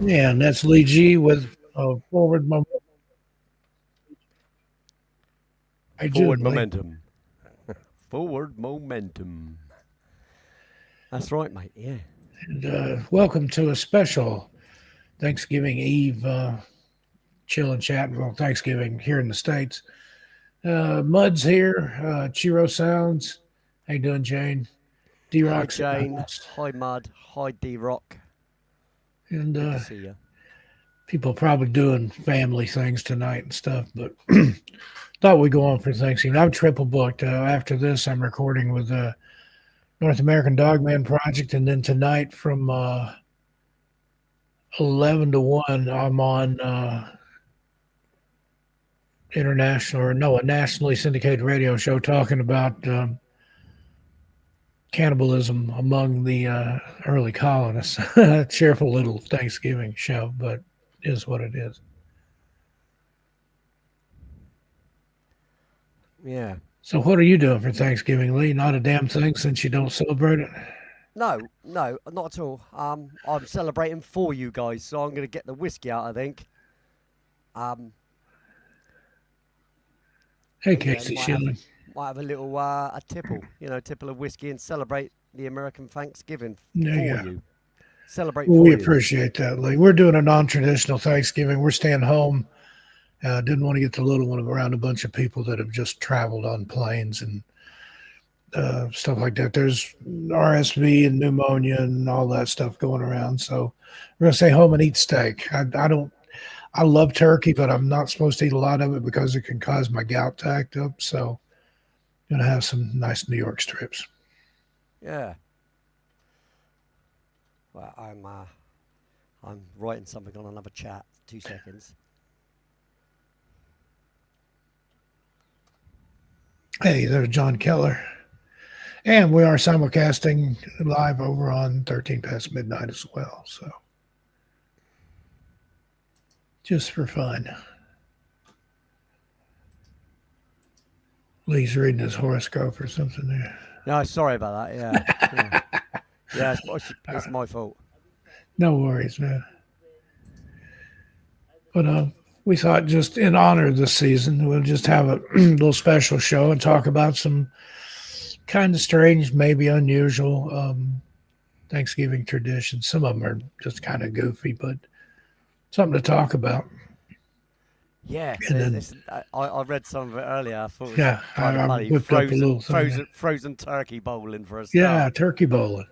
Yeah, and that's Lee G with forward I Forward June Lee. momentum. Forward momentum. That's right, mate. Yeah. And welcome to a special Thanksgiving Eve chill and chat. Well, Thanksgiving here in the States. Mud's here. Chiro Sounds. How you doing, Jane? Hi, D-Rock's in the Jane. house. Hi, Mud. Hi, D Rock. And Good to see you. people probably doing family things tonight and stuff, but thought we'd go on for Thanksgiving. I'm triple booked. After this, I'm recording with North American Dogman Project, and then tonight from 11 to 1, I'm on international or no, a nationally syndicated radio show talking about cannibalism among the early colonists. Cheerful little Thanksgiving show, but is what it is. Yeah. So, what are you doing for Thanksgiving, Lee? Not a damn thing since you don't celebrate it. No, no, not at all. I'm celebrating for you guys, so I'm going to get the whiskey out, I think. Um, Hey, and yeah, Casey Shilling. might have a little a tipple, tipple of whiskey and celebrate the American Thanksgiving There you for go. you. Celebrate Well, we for you. appreciate that, Lee. We're doing a non-traditional Thanksgiving. We're staying home. Didn't want to get the little one around a bunch of people that have just traveled on planes and stuff like that. There's RSV and pneumonia and all that stuff going around. So we're gonna stay home and eat steak. I don't. I love turkey, but I'm not supposed to eat a lot of it because it can cause my gout to act up. So I'm gonna have some nice New York strips. Yeah. Well, I'm writing something on another chat. 2 seconds. Hey, there's John Keller. And we are simulcasting live over on 13 past midnight as well. So just for fun. Lee's reading his horoscope or something there. No, sorry about that. Yeah, yeah, yeah. It's my fault. No worries, man. But we thought just in honor of this season, we'll just have a little special show and talk about some kind of strange, maybe unusual Thanksgiving traditions. Some of them are just kind of goofy, but something to talk about. Yeah, And then, I read some of it earlier. I thought it was yeah, kind of I funny. whipped up a little thing. Frozen turkey bowling for a Yeah, start. turkey bowling.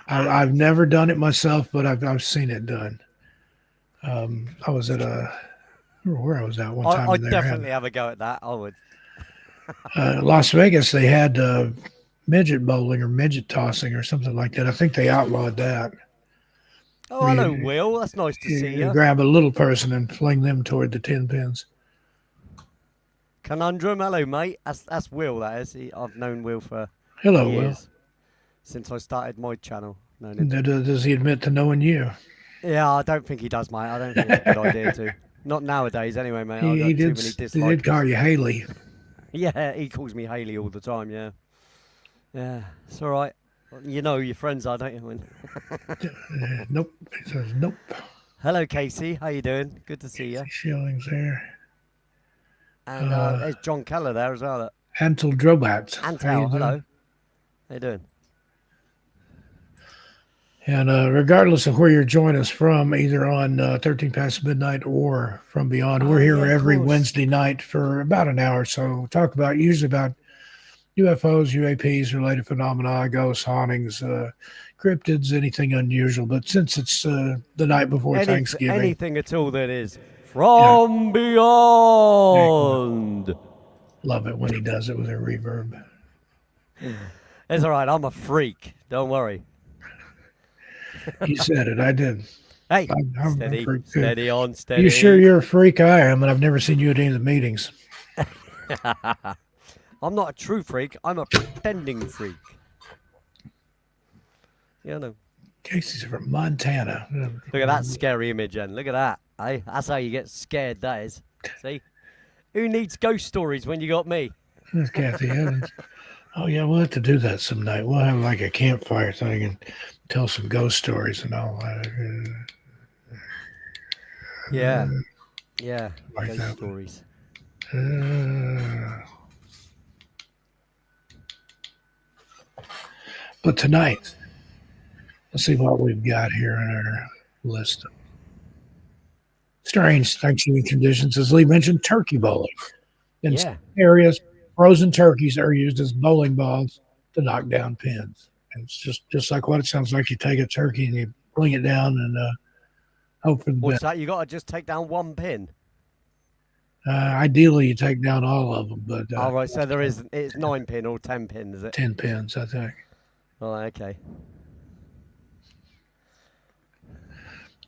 I've never done it myself, but I've seen it done. I was at a where I was at one time, I'd and they were having definitely have a go at that. I would. Las Vegas. They had midget bowling or midget tossing or something like that. I think they outlawed that. Oh, Where hello, you, Will. That's nice to see you you. grab a little person and fling them toward the 10 pins. Conundrum. Hello, mate. That's Will. That is. I've known Will for Hello, Will. years since I started my channel. Known him. Does he admit to knowing you? Yeah, I don't think he does, mate. I don't think it's a good idea to. Not nowadays, anyway, mate. I He got too did. many He did dislikes. call you Haley. Yeah, he calls me Haley all the time. Yeah, yeah, it's all right. You know who your friends are, don't you? Nope. He says nope. Hello, Casey. How you doing? Good to see you. Shillings there. And there's John Keller there as well. Antal Drobats. How you Antal, doing? hello. How you doing? And regardless of where you're joining us from, either on 13 Past Midnight or from beyond, we're Oh here yeah, of every course. Wednesday night for about an hour or so. Talk about usually about UFOs, UAPs, related phenomena, ghosts, hauntings, cryptids, anything unusual. But since it's the night before Thanksgiving, Anything at all that is yeah, from there you go. beyond. Love it when he does it with a reverb. It's all right. I'm a freak. Don't worry. You said it. I did. Hey, I'm a steady, freak too. steady on, You sure steady. you're a freak? I am, and I've never seen you at any of the meetings. I'm not a true freak. I'm a pretending freak. You know. Casey's from Montana. Look at that scary image, Jen. Look at that. Hey, that's how you get scared. That is. See, who needs ghost stories when you got me? There's Kathy Evans. Oh yeah, we'll have to do that some night. We'll have like a campfire thing and tell some ghost stories and all that. Yeah, yeah. Like Ghost that. stories. But tonight, let's see what we've got here in our list. Strange Thanksgiving traditions, as Lee mentioned, turkey bowling. In some Yeah. areas, frozen turkeys are used as bowling balls to knock down pins. And it's just like what it sounds like. You take a turkey and you bring it down and hope for the What's best. that? You got to just take down one pin. Ideally, you take down all of them, but All right. So there is. It's 9 pin or 10 pin, is it? 10 pins, I think. Oh, okay.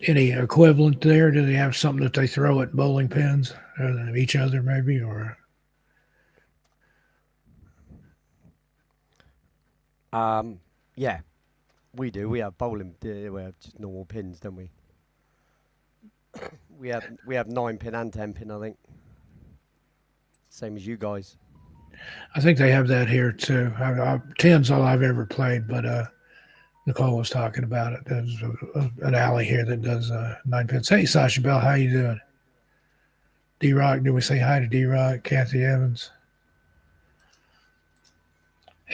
Any equivalent there? Do they have something that they throw at bowling pins, each other maybe, or? Yeah, we do. We have bowling. We have just normal pins, don't we? We have 9 pin and 10 pin, I think. Same as you guys. I think they have that here too. 10's all I've ever played, but Nicole was talking about it. There's an alley here that does 9 pins. Hey, Sasha Bell, how you doing? D-Rock, did we say hi to D-Rock? Kathy Evans.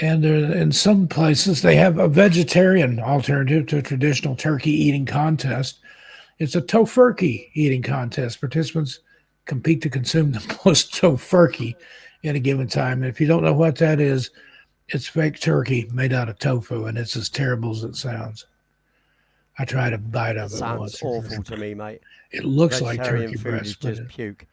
And in some places, they have a vegetarian alternative to a traditional turkey eating contest. It's a tofurkey eating contest. Participants compete to consume the most tofurkey in a given time. And if you don't know what that is, it's fake turkey made out of tofu, and it's as terrible as it sounds. I tried a bite of That it sounds once. awful to me, mate. It looks like Vegetarian turkey food breast, is but just puke.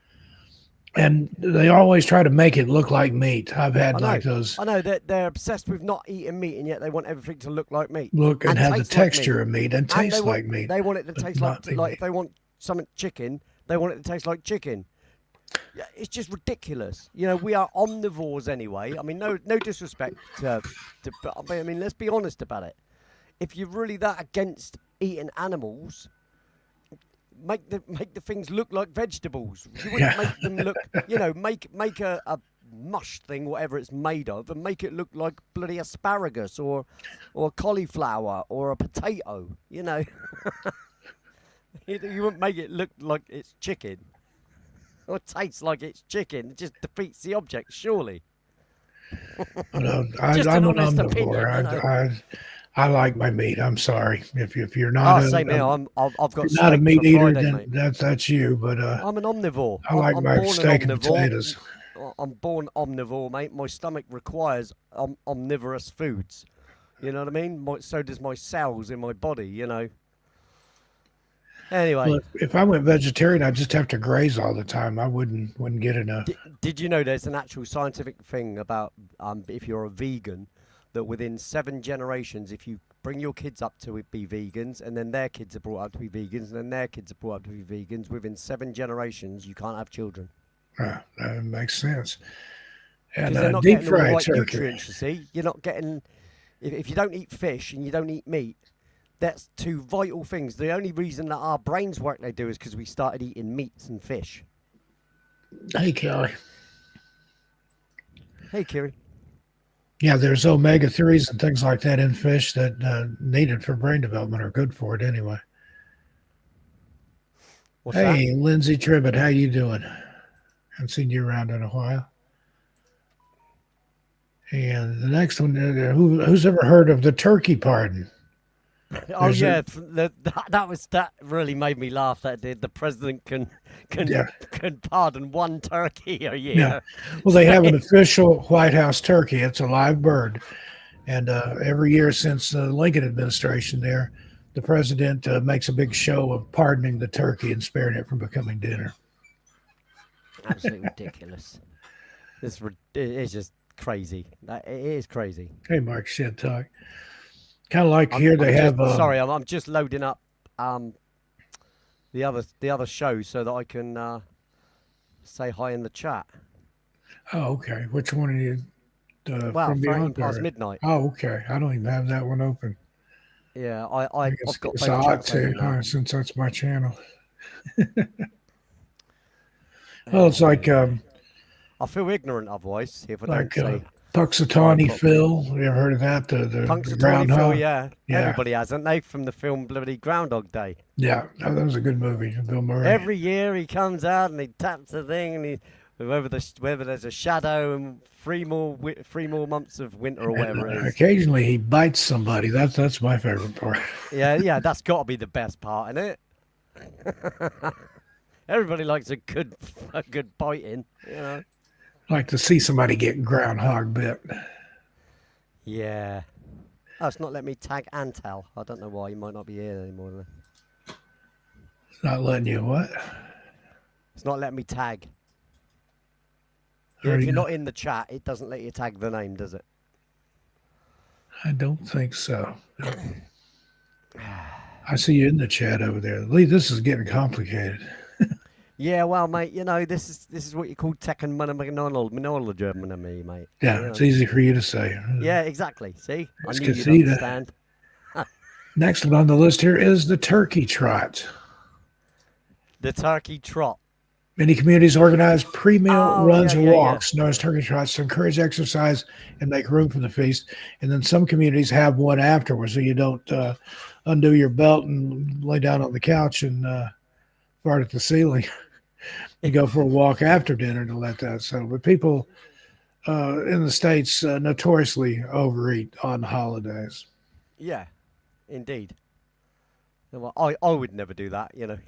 and they always try to make it look like meat. I've had I know. like those I know that they're obsessed with not eating meat, and yet they want everything to look like meat. look and have the taste like texture meat. of meat and And taste they want, like meat. They want it to but taste not like be if they want something chicken, they want it to taste like chicken. Yeah, it's just ridiculous. You know, we are omnivores anyway. I mean, no disrespect but I mean, let's be honest about it. If you're really that against eating animals, make the things look like vegetables. You wouldn't Yeah. make them look. You know, make a mush thing, whatever it's made of, and make it look like bloody asparagus or cauliflower or a potato. You know, you wouldn't make it look like it's chicken. Or tastes like it's chicken. It just defeats the object, surely. But, Just an I'm an honest omnivore. opinion, you know. I like my meat. I'm sorry if you're not Oh, same here. I've if got you're not a steak meat for eater, Friday, then mate. that's you. But I'm an omnivore. I like I'm my born an steak and omnivore. potatoes. I'm born omnivore, mate. My stomach requires omnivorous foods. You know what I mean? So does my cells in my body. You know. Anyway, Well, if I went vegetarian, I'd just have to graze all the time. I wouldn't get enough. did you know there's an actual scientific thing about if you're a vegan, that within 7 generations, if you bring your kids up to be vegans, and then their kids are brought up to be vegans, and then their kids are brought up to be vegans, within 7 generations, you can't have children. That makes sense. Because And they're not deep getting all the fried right turkey. nutrients, you see. You're not getting... If you don't eat fish and you don't eat meat, that's 2 vital things. The only reason that our brains work they do is because we started eating meats and fish. Hey, Kelly. Hey, Kiri. Yeah, there's omega-3s and things like that in fish that needed for brain development are good for it anyway. What's that? Hey, Lindsay Tribbett, how you doing? Haven't seen you around in a while. And the next one, who's ever heard of the turkey pardon? Oh There's yeah, that really made me laugh. That did. The president can Yeah. can pardon one turkey a year. Yeah. Well, they have an official White House turkey. It's a live bird. And every year since the Lincoln administration there, the president makes a big show of pardoning the turkey and sparing it from becoming dinner. Absolutely ridiculous. It's just crazy. It is crazy. Hey, Mark Shit Talk. Kind of like here they have. Sorry, I'm just loading up the other show so that I can say hi in the chat. Oh, okay. Which one are you? Well, From 13 Beyond? past Or- midnight. Oh, okay. I don't even have that one open. Yeah, I I've guess got it's both odd chats open to, now. since that's my channel. Well, it's like I feel ignorant otherwise if I Like, don't say Puxatawny Phil. Have you ever heard of that? The Punxsutawney Phil, groundhog. yeah. Yeah, Everybody has, haven't they? From the film bloody Groundhog Day. yeah. That was a good movie. Bill Murray. Every year he comes out and he taps the thing and he whether there's a shadow and three more months of winter or whatever And it is. occasionally he bites somebody. That's my favorite part. Yeah, that's got to be the best part, isn't it? Everybody likes a good biting, you know. Like to see somebody get groundhog bit. Yeah. Oh, it's not let me tag Antel. I don't know why. He might not be here anymore. Then. It's not letting you what? It's not letting me tag. Are Yeah, if you you're not- not in the chat, it doesn't let you tag the name, does it? I don't think so. I see you in the chat over there. Lee, this is getting complicated. Yeah, well, mate, you know this is what you call monology, mate. Yeah, You it's know. easy for you to say. Yeah, exactly. See, I It's knew you'd Casita. understand. Next one on the list here is the turkey trot. The turkey trot. Many communities organize pre-meal Oh, runs yeah, or yeah, yeah. walks, known as turkey trots, to encourage exercise and make room for the feast. And then some communities have one afterwards, so you don't undo your belt and lay down on the couch and fart at the ceiling. You go for a walk after dinner to let that settle. But people in the States notoriously overeat on holidays. Yeah, indeed. Well, I would never do that, you know.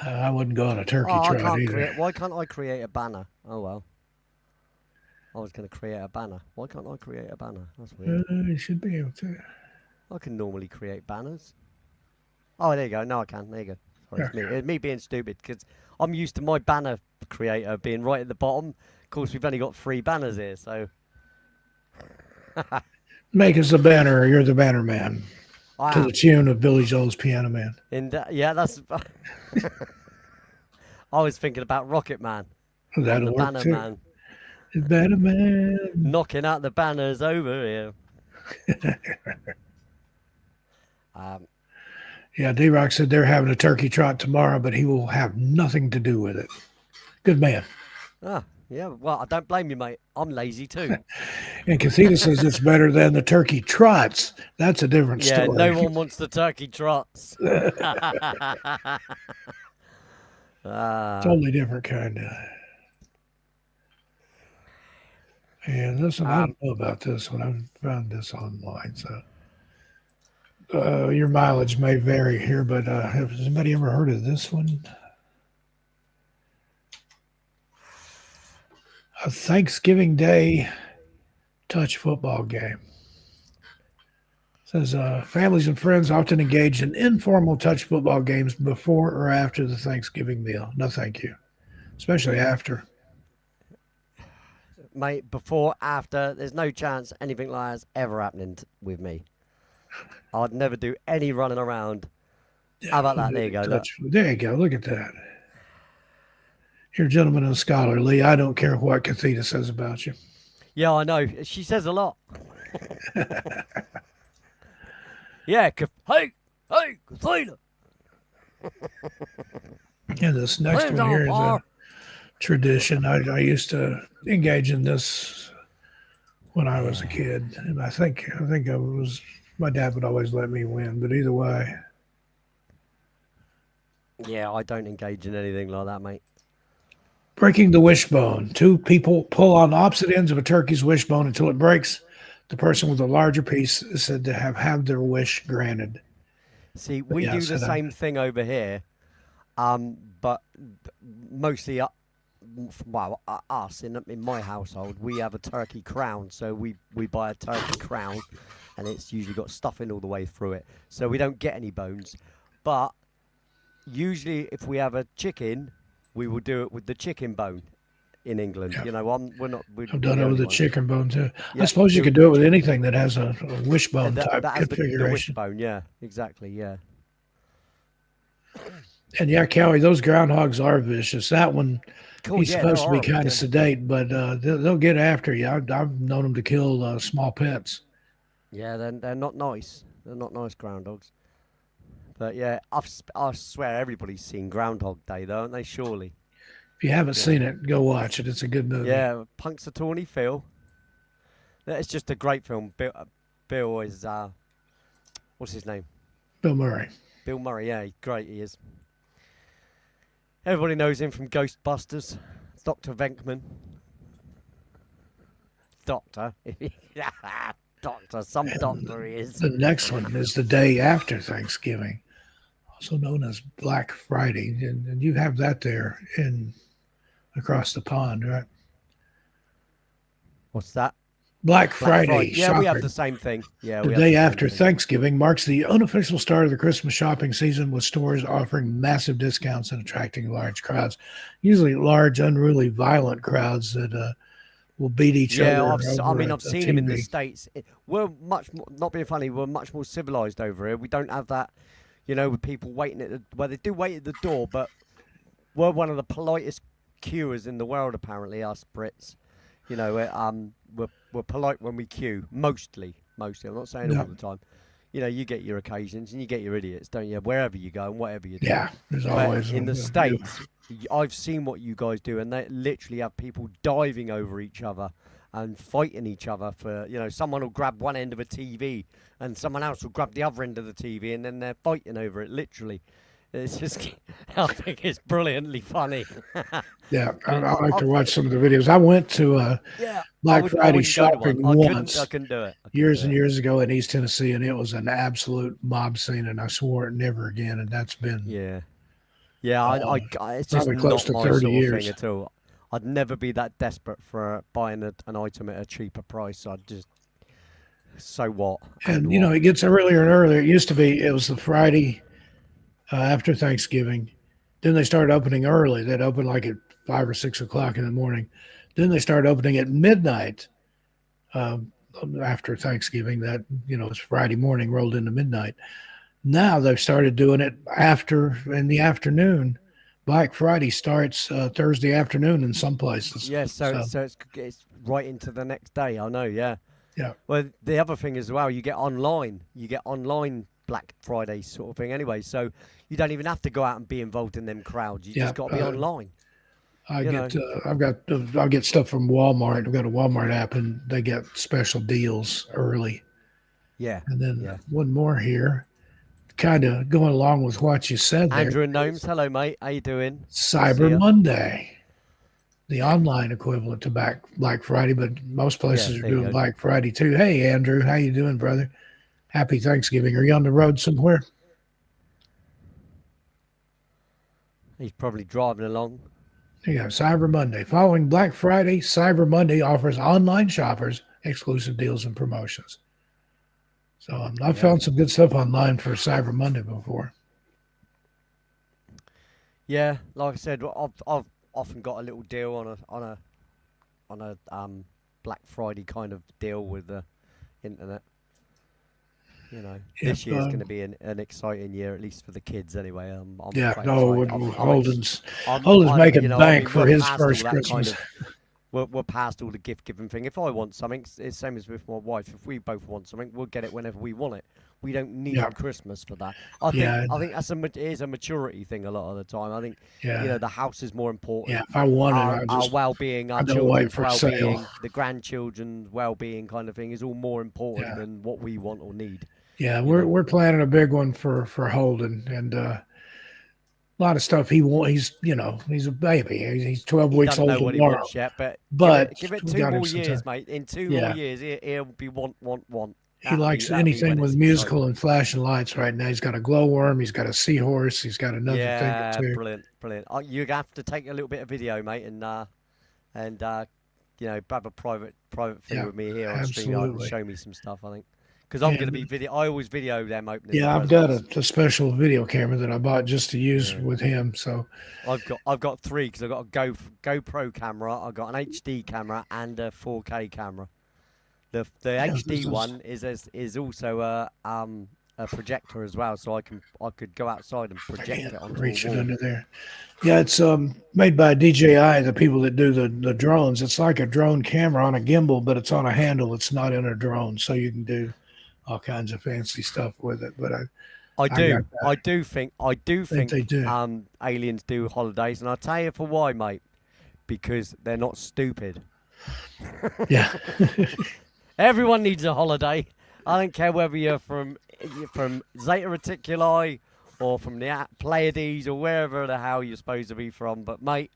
I wouldn't go on a turkey Oh, I trot can't either. create. Why can't I create a banner? Oh well. I was going to create a banner. Why can't I create a banner? That's weird. You should be able to. I can normally create banners. Oh, there you go. No, I can. There you go. Sorry, it's me being stupid because I'm used to my banner creator being right at the bottom. Of course, we've only got 3 banners here, so Make us a banner, or you're the banner man. I To am. the tune of Billy Joel's Piano Man. Yeah, that's. I was thinking about Rocket Man, That'll the work Banner too. Man, Banner Man. knocking out the banners over here. Yeah, D-Rock said they're having a turkey trot tomorrow, but he will have nothing to do with it. Good man. Ah, yeah. Well, I don't blame you, mate. I'm lazy too. And Casita says it's better than the turkey trots. That's a different Yeah, story. no one wants the turkey trots. Totally different kind of. And listen, I don't know about this one. I found this online, so your mileage may vary here, but has anybody ever heard of this one? A Thanksgiving Day touch football game. Says families and friends often engage in informal touch football games before or after the Thanksgiving meal. No, thank you. Especially after. Mate, before, after, there's no chance anything like that's ever happening with me. I'd never do any running around. How about that? There you go. Look. There you go. Look at that. You're a gentleman and a scholar, Lee. I don't care what Catheta says about you. Yeah, I know. She says a lot. Yeah. Hey, Catheta. And this next Hands one on here is a fire. tradition. I used to engage in this when I was a kid, and I think I was. My dad would always let me win, but either way, Yeah, I don't engage in anything like that, mate. breaking the wishbone. 2 people pull on opposite ends of a turkey's wishbone until it breaks. The person with the larger piece is said to have had their wish granted. See, we yeah, do so the that- same thing over here, but mostly, us in my household, we have a turkey crown. So we buy a turkey crown, and it's usually got stuffing all the way through it. So we don't get any bones. But usually, if we have a chicken, we will do it with the chicken bone. In England, Yeah. you know, we're not. I've done it with a chicken bone too. Yeah, I suppose you so- could do it with anything that has a wishbone That type has the configuration. wishbone. Yeah, exactly. Yeah. And yeah, Cowie, those groundhogs are vicious. That one, Cool. he's yeah, supposed to be they're kind horrible, of sedate, but they'll get after you. I've known them to kill small pets. Yeah, they're not nice. They're not nice groundhogs. But yeah, I swear everybody's seen Groundhog Day, though, aren't they? Surely. If you haven't You seen know. it, go watch it. It's a good movie. Yeah, Punxsutawney Phil. It's just a great film. Bill is what's his name? Bill Murray. Bill Murray. Yeah, great. He is. Everybody knows him from Ghostbusters. Dr. Venkman. Doctor. Doctor. Some doctor he is. The next one is the day after Thanksgiving, also known as Black Friday, and you have that there in across the pond, right? What's that? Black Friday Yeah, we have shopping. the same thing. Yeah, The we have day the same after thing. Thanksgiving marks the unofficial start of the Christmas shopping season, with stores offering massive discounts and attracting large crowds, usually large, unruly, violent crowds that will beat each Yeah, other I over mean, a I've seen him in the TV. States. We're much more, not being funny, we're much more civilized over here. We don't have that, with people waiting well, they do wait at the door, but we're one of the politest queuers in the world, apparently, us Brits. We're polite when we queue, mostly. Mostly. I'm not saying all Yeah, the time. You get your occasions and you get your idiots, don't you? Wherever you go and whatever you do. yeah. There's But always in the a few. States, I've seen what you guys do, and they literally have people diving over each other and fighting each other for, someone will grab one end of a TV and someone else will grab the other end of the TV, and then they're fighting over it, literally. It's just, I think it's brilliantly funny. Yeah, But I like to watch some of the videos. I went to yeah, Black I Friday wouldn't go to one. shopping I once couldn't do it. I couldn't years do and it. years ago in East Tennessee, and it was an absolute mob scene, and I swore it never again. And that's been Yeah. Yeah, uh, it's just probably close not to my 30 sort of thing years. at all. I'd never be that desperate for buying an item at a cheaper price. I'd just, so what? And And what? it gets earlier and earlier. It used to be it was the Friday after Thanksgiving. Then they started opening early. They'd open like at 5 or 6 o'clock in the morning. Then they started opening at midnight um, after Thanksgiving. That it's Friday morning rolled into midnight. Now they've started doing it after in the afternoon. Black Friday starts Thursday afternoon in some places. Yeah, so So it's right into the next day. I know, yeah. yeah, Well, the other thing as well, you get online Black Friday sort of thing anyway. So you don't even have to go out and be involved in them crowds. You yeah. just got to be online. I You know. get I'll get stuff from Walmart. I've got a Walmart app, and they get special deals early. Yeah, And then yeah. one more here, kind of going along with what you said there. Andrew and Gnomes, hello mate. How you doing? Good to see Cyber you. Monday, the online equivalent to Black Friday, but most Yeah, places are there you doing go. Black Friday too. Hey, Andrew, how you doing, brother? Happy Thanksgiving. Are you on the road somewhere? He's probably driving along. There you go. Cyber Monday. Following Black Friday, Cyber Monday offers online shoppers exclusive deals and promotions. So I've Yeah. found some good stuff online for Cyber Monday before. Yeah, like I said, I've often got a little deal on a Black Friday kind of deal with the internet. This If year's going to be an exciting year, at least for the kids anyway. I'm Yeah, quite no, excited. Holden's making I bank mean, for we're his past all first that kind Christmas. of, we're past all the gift giving thing. If I want something, it's same as with my wife. If we both want something, we'll get it whenever we want it. We don't need Yeah, Christmas for that. I think yeah, I think it is a maturity thing a lot of the time. I think yeah, the house is more important. yeah. If I wanted, Our well-being, I our don't wait children's for sale. well-being, the grandchildren's well-being kind of thing is all more important Yeah, than what we want or need. yeah. You We're know, we're planning a big one for Holden, and a lot of stuff he want. He's a baby. He's 12 he weeks doesn't old know what he tomorrow, wants yet, but but give it we two got him more some years, time. mate. In 2 more Yeah, years, he'll be want. he likes That'll be anything when with it's exciting. musical and flashing lights right now. He's got a glowworm. He's got a seahorse. He's got another thing or Yeah, two. brilliant, brilliant. You have to take a little bit of video, mate, and have a private thing Yeah, with me here on StreamYard and absolutely. show me some stuff. I think because I'm going to be And video. I always video them opening the yeah, I've got presents. a special video camera that I bought just to use Yeah. with him. So I've got three because I've got a GoPro camera, I've got an HD camera, and a 4K camera. The yeah, this HD is one is also a projector as well, so I could go outside and project can't it onto a reach it wall. under there. Yeah, it's made by DJI, the people that do the drones. It's like a drone camera on a gimbal, but it's on a handle. It's not in a drone, so you can do all kinds of fancy stuff with it. But I got that. I do I think think they do. aliens do holidays, and I'll tell you for why, mate. because they're not stupid. Yeah. Everyone needs a holiday. I don't care whether you're from Zeta Reticuli or from the Pleiades or wherever the hell you're supposed to be from. But mate,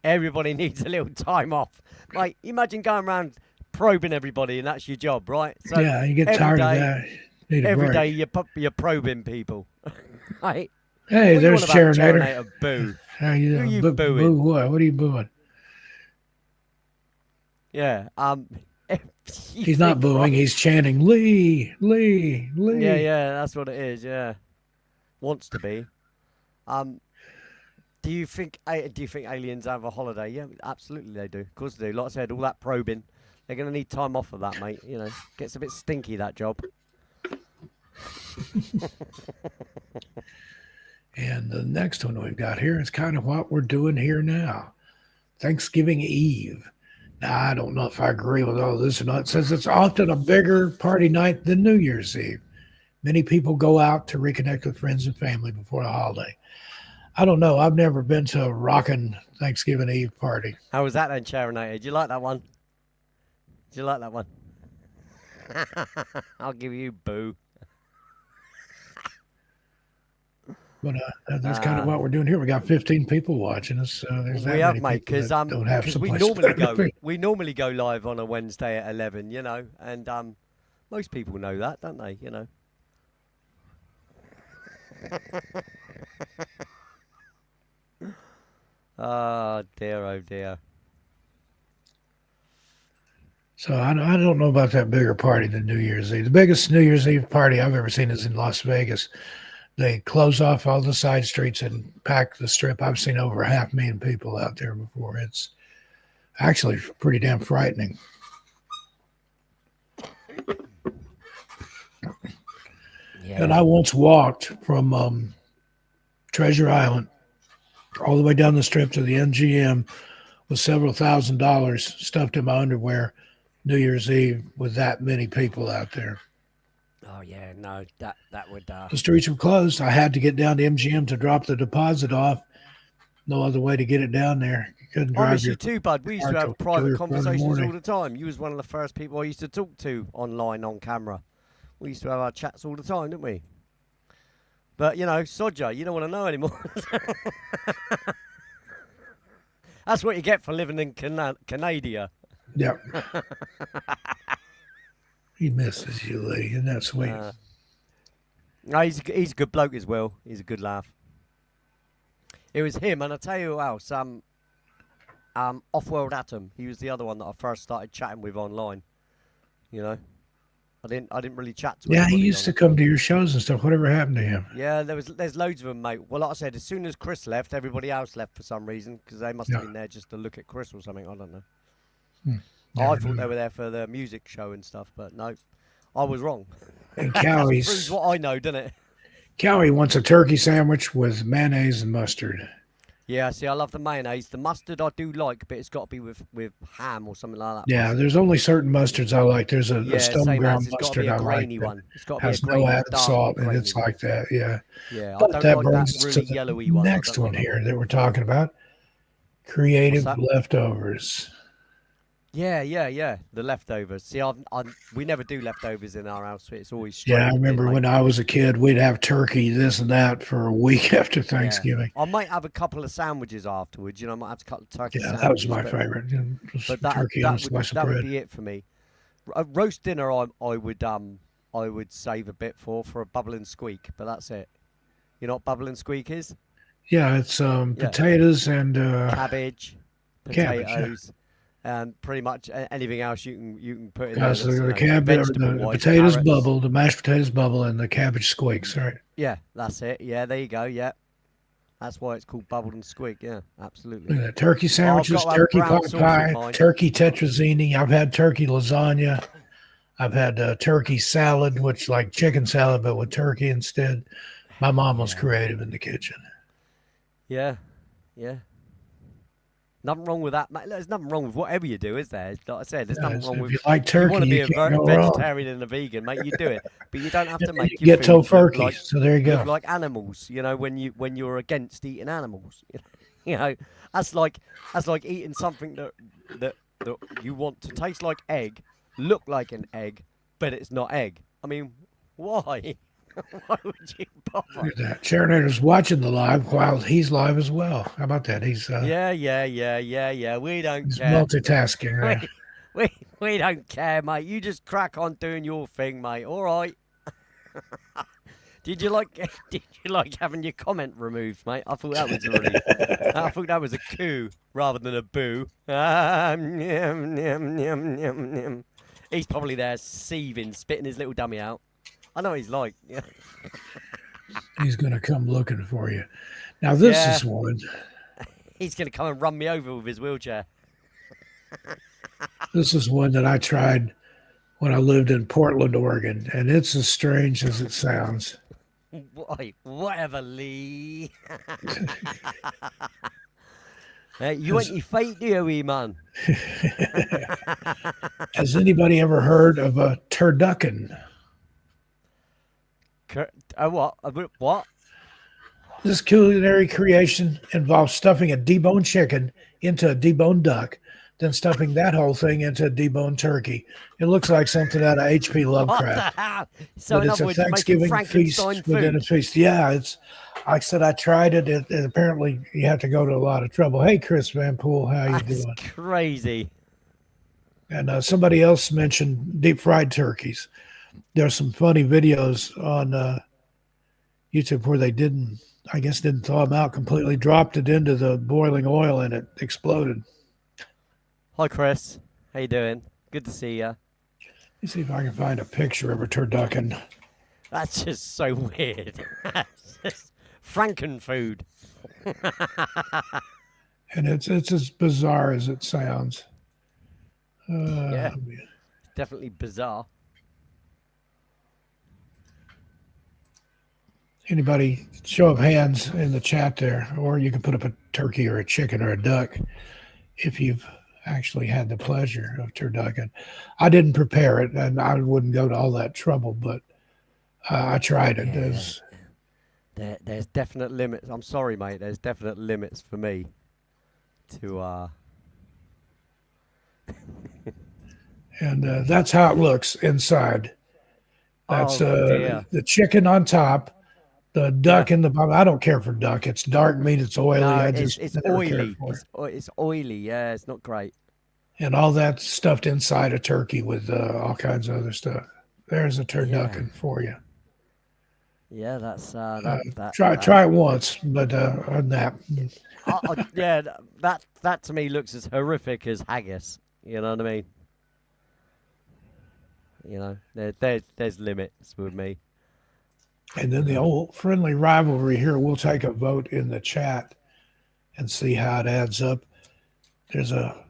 everybody needs a little time off. Mate, imagine going around probing everybody and that's your job, right? So Yeah, you get every tired of day- that. Need a Every break. day you're probing people. Right? Hey, What there's do you want about Charinator. Charinator? Boo. How you Who doing? you Boo booing? what? What are you booing? Yeah. He's not booing. He's chanting Lee, Lee, Lee. Yeah, that's what it is. Yeah, wants to be. Do you think aliens have a holiday? Yeah, absolutely they do. Of course they do. Like I said, all that probing, they're going to need time off for that, mate. You know, gets a bit stinky that job. And the next one we've got here is kind of what we're doing here now. Thanksgiving Eve. Now, I don't know if I agree with all this or not. It says it's often a bigger party night than New Year's Eve. Many people go out to reconnect with friends and family before the holiday. I don't know. I've never been to a rockin' Thanksgiving Eve party. How was that then, Charinator? Did you like that one? Did you like that one? I'll give you boo. But that's kind of what we're doing here. We got 15 people watching us. So there's that We have, many mate, people because that don't have we someplace normally better to go be. we normally go live on a Wednesday at 11, you know, and most people know that, don't they? You know. Oh dear. So I don't know about that bigger party than New Year's Eve. The biggest New Year's Eve party I've ever seen is in Las Vegas. They close off all the side streets and pack the strip. I've seen over 500,000 people out there before. It's actually pretty damn frightening. Yeah. And I once walked from Treasure Island all the way down the strip to the MGM with several $1,000s stuffed in my underwear New Year's Eve with that many people out there. Oh yeah, no, that would. The streets were closed. I had to get down to MGM to drop the deposit off. No other way to get it down there. You couldn't I drive miss you your too, bud. We used to car have till 3 private or 4 in the conversations all morning. the time. You was one of the first people I used to talk to online on camera. We used to have our chats all the time, didn't we? But you know, Sodja, you don't want to know anymore. That's what you get for living in Canada. Yeah. He misses you, Lee. Isn't that sweet? No, he's a good bloke as well. He's a good laugh. It was him, and I tell you who else. Off-World Atom. He was the other one that I first started chatting with online. You know, I didn't really chat to. Yeah, he anybody used to on it. come to your shows and stuff. Whatever happened to him? Yeah, there's loads of them, mate. Well, like I said, as soon as Chris left, everybody else left for some reason because they must have Yeah. been there just to look at Chris or something. I don't know. I Never thought knew. they were there for the music show and stuff, but no, I was wrong. And Proves Cowie's what I know, doesn't it? Cowie wants a turkey sandwich with mayonnaise and mustard. Yeah, see, I love the mayonnaise. The mustard I do like, but it's got to be with ham or something like that. Yeah, there's only certain mustards I like. There's Yeah, a stone same ground as. It's got to mustard be I a like grainy that one. It's got to be a has grainy, no added dark salt, and grainy. it's like that. Yeah. Yeah, I But don't that like brings that us really to the yellowy one. I next don't one like that. here that we're talking about: creative What's that? leftovers. Yeah. The leftovers. See, we never do leftovers in our house. It's always straight Yeah, I in the bin, remember mate. when I was a kid, we'd have turkey, this and that, for a week after Thanksgiving. I might have a couple of sandwiches afterwards. You know, I might have a couple of turkey Yeah, sandwiches. that was my but- favorite. You know, just But that, turkey that, and a slice that of would bread. be it for me. A roast dinner, I would save a bit for a bubble and squeak, but that's it. You know what bubble and squeak is? Yeah, it's potatoes and Cabbage, cabbage, yeah. potatoes, and pretty much anything else you can put in there. so that's, you the know, cabbage, the vegetable-wise, potatoes carrots. bubble, the mashed potatoes bubble, and the cabbage squeaks. Right? Yeah, that's it. Yeah, there you go. Yeah, that's why it's called bubble and squeak. Yeah, absolutely. Look at that. Turkey sandwiches, got to have turkey brown pot sauce with pie, mine. turkey tetrazzini. I've had turkey lasagna. I've had turkey salad, which like chicken salad, but with turkey instead. My mom was creative in the kitchen. Yeah. Nothing wrong with that, mate. There's nothing wrong with whatever you do, is there? Like I said, there's nothing wrong If with. you like If you want turkey, to be you a can't go wrong. vegetarian and a vegan, mate, you do it. But you don't have to make You your get food look tofurkey, like, so there you go. look like animals. You know, when you're against eating animals. You know, that's like eating something that you want to taste like egg, look like an egg, but it's not egg. I mean, why? Why would you bother? Look at that. Charinator's watching the live while he's live as well. How about that? Yeah. We don't He's care. multitasking there. We, we don't care, mate. You just crack on doing your thing, mate. All right. Did you like? Did you like having your comment removed, mate? I thought that was really. I thought that was a coo rather than a boo. Nyam, nyam, nyam, nyam, nyam. He's probably there seething, spitting his little dummy out. I know what he's like. Yeah. He's going to come looking for you. Now, this Yeah. is one. He's gonna come and run me over with his wheelchair. This is one that I tried when I lived in Portland, Oregon, and it's as strange as it sounds. Why? Whatever, Lee. Hey, you want your fate, do you, wee man? Has anybody ever heard of a turducken? What? What? This culinary creation involves stuffing a deboned chicken into a deboned duck, then stuffing that whole thing into a deboned turkey. It looks like something out of H.P. What Lovecraft. the hell? So, But in it's other a words, you're making Thanksgiving feast Frankenstein within a food. feast. Yeah, it's like I said, I tried it. And apparently, you have to go to a lot of trouble. Hey, Chris Van Pool, how you That's doing? crazy. And somebody else mentioned deep fried turkeys. There's some funny videos on YouTube where they didn't thaw them out completely, dropped it into the boiling oil, and it exploded. Hi, Chris. How you doing? Good to see you. Let me see if I can find a picture of a turducken. That's just so weird. That's just Frankenfood. And it's as bizarre as it sounds. Yeah, definitely bizarre. Anybody, show of hands in the chat there, or you can put up a turkey or a chicken or a duck if you've actually had the pleasure of turducken. I didn't prepare it, and I wouldn't go to all that trouble, but I tried it. Yeah. There's definite limits. I'm sorry, mate. There's definite limits for me to. And that's how it looks inside. That's Oh dear. the chicken on top, the duck in the bottom. I don't care for duck. It's dark meat. It's oily. No, I just it's never cared oily. for it. It's oily. Yeah, it's not great. And all that stuffed inside a turkey with all kinds of other stuff. There's a turducken for you. Yeah, that's Try it once, but on that, yeah, that to me looks as horrific as haggis. You know what I mean? You know, there's limits with me. and then the old friendly rivalry here. We'll take a vote in the chat and see how it adds up. There's a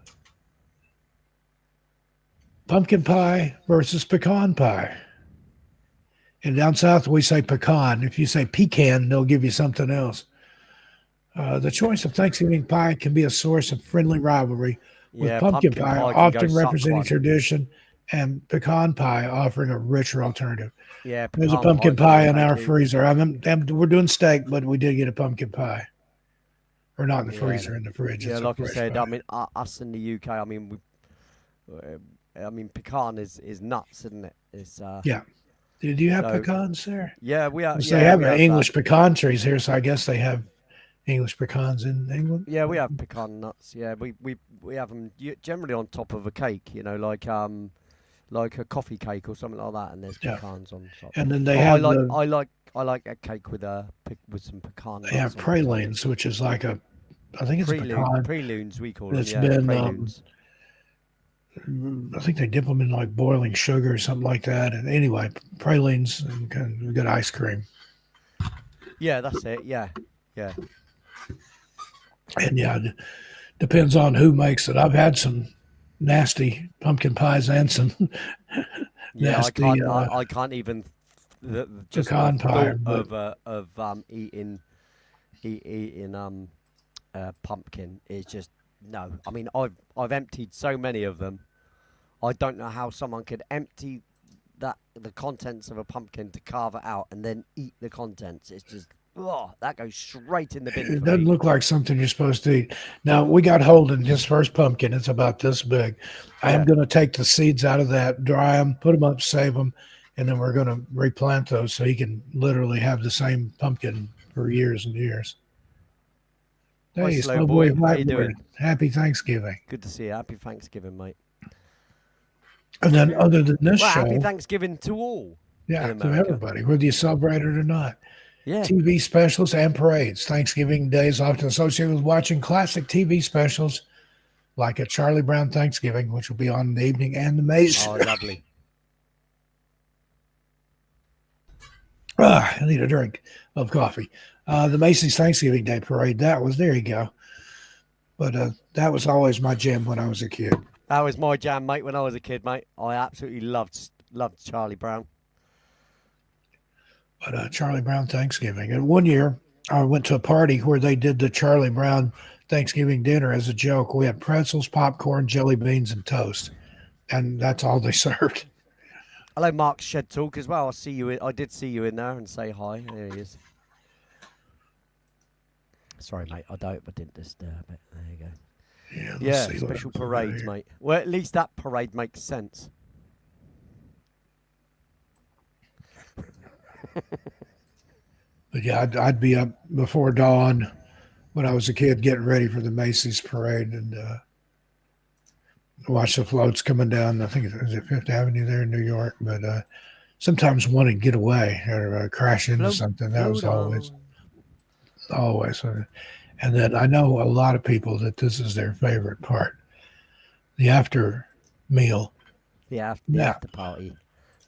pumpkin pie versus pecan pie. And down south, we say pecan. If you say pecan, they'll give you something else. The choice of Thanksgiving pie can be a source of friendly rivalry, with Yeah, pumpkin pie can go often suck representing one. tradition and pecan pie offering a richer alternative. Yeah, There's a pecan pumpkin pie, pie in thank our you. freezer. We're doing steak, but we did get a pumpkin pie. Or not in the Yeah. freezer, in the fridge. Yeah, It's a like I fresh said, pie. I mean, us in the UK, I mean, pecan is nuts, isn't it? It's Yeah. Did you have so pecans there? yeah, we are. Because Yeah, they have we have English pecan trees here, so I guess they have English pecans in England. Yeah, we have pecan nuts. Yeah, we have them generally on top of a cake. You know, like a coffee cake or something like that, and there's Yeah. pecans on top. And then they But have I like a cake with with some pecan nuts. they have on it. pralines, which is like I think it's a pecan. Preludes, we call them. It's Yeah, been preludes. I think they dip them in like boiling sugar or something like that. And anyway, pralines and kind of good ice cream. Yeah, that's it. Yeah. And yeah, it depends on who makes it. I've had some nasty pumpkin pies and some Yeah, nasty I can't even just pecan the pie, thought of eating pumpkin is just no. I mean, I've emptied so many of them. I don't know how someone could empty the contents of a pumpkin to carve it out and then eat the contents. It's just Oh, that goes straight in the bin It for doesn't me. look like something you're supposed to eat. Now, we got Holden his first pumpkin. It's about this big. I am Yeah. going to take the seeds out of that, dry them, put them up, save them, and then we're going to replant those so he can literally have the same pumpkin for years and years. Hi, Hey, slow slow boy boy. How you Blackbird. doing? Happy Thanksgiving. Good to see you. Happy Thanksgiving, mate. And then, other than this Well, happy show, Thanksgiving to all in yeah, to America. everybody, whether you celebrate it or not. Yeah. TV specials and parades. Thanksgiving Day is often associated with watching classic TV specials like a Charlie Brown Thanksgiving, which will be on in the evening, and the Macy's. Oh, lovely. I need a drink of coffee. The Macy's Thanksgiving Day Parade. There you go. But that was always my jam when I was a kid. That was my jam, mate, when I was a kid, mate. I absolutely loved Charlie Brown. But Charlie Brown Thanksgiving. And one year, I went to a party where they did the Charlie Brown Thanksgiving dinner as a joke. We had pretzels, popcorn, jelly beans, and toast. And that's all they served. Hello, Mark Shed Talk as well. I did see you in there and say hi. There he is. Sorry, mate. I didn't disturb it. There you go. Yeah, let's Yeah, see what special else we got parades, here. mate. Well, at least that parade makes sense. But yeah, I'd be up before dawn when I was a kid getting ready for the Macy's parade and watch the floats coming down. I think it was Fifth Avenue there in New York. But sometimes want to get away or crash into Float, something. That was float always, on. always. And then I know a lot of people that this is their favorite part, the after meal, The nap, after party.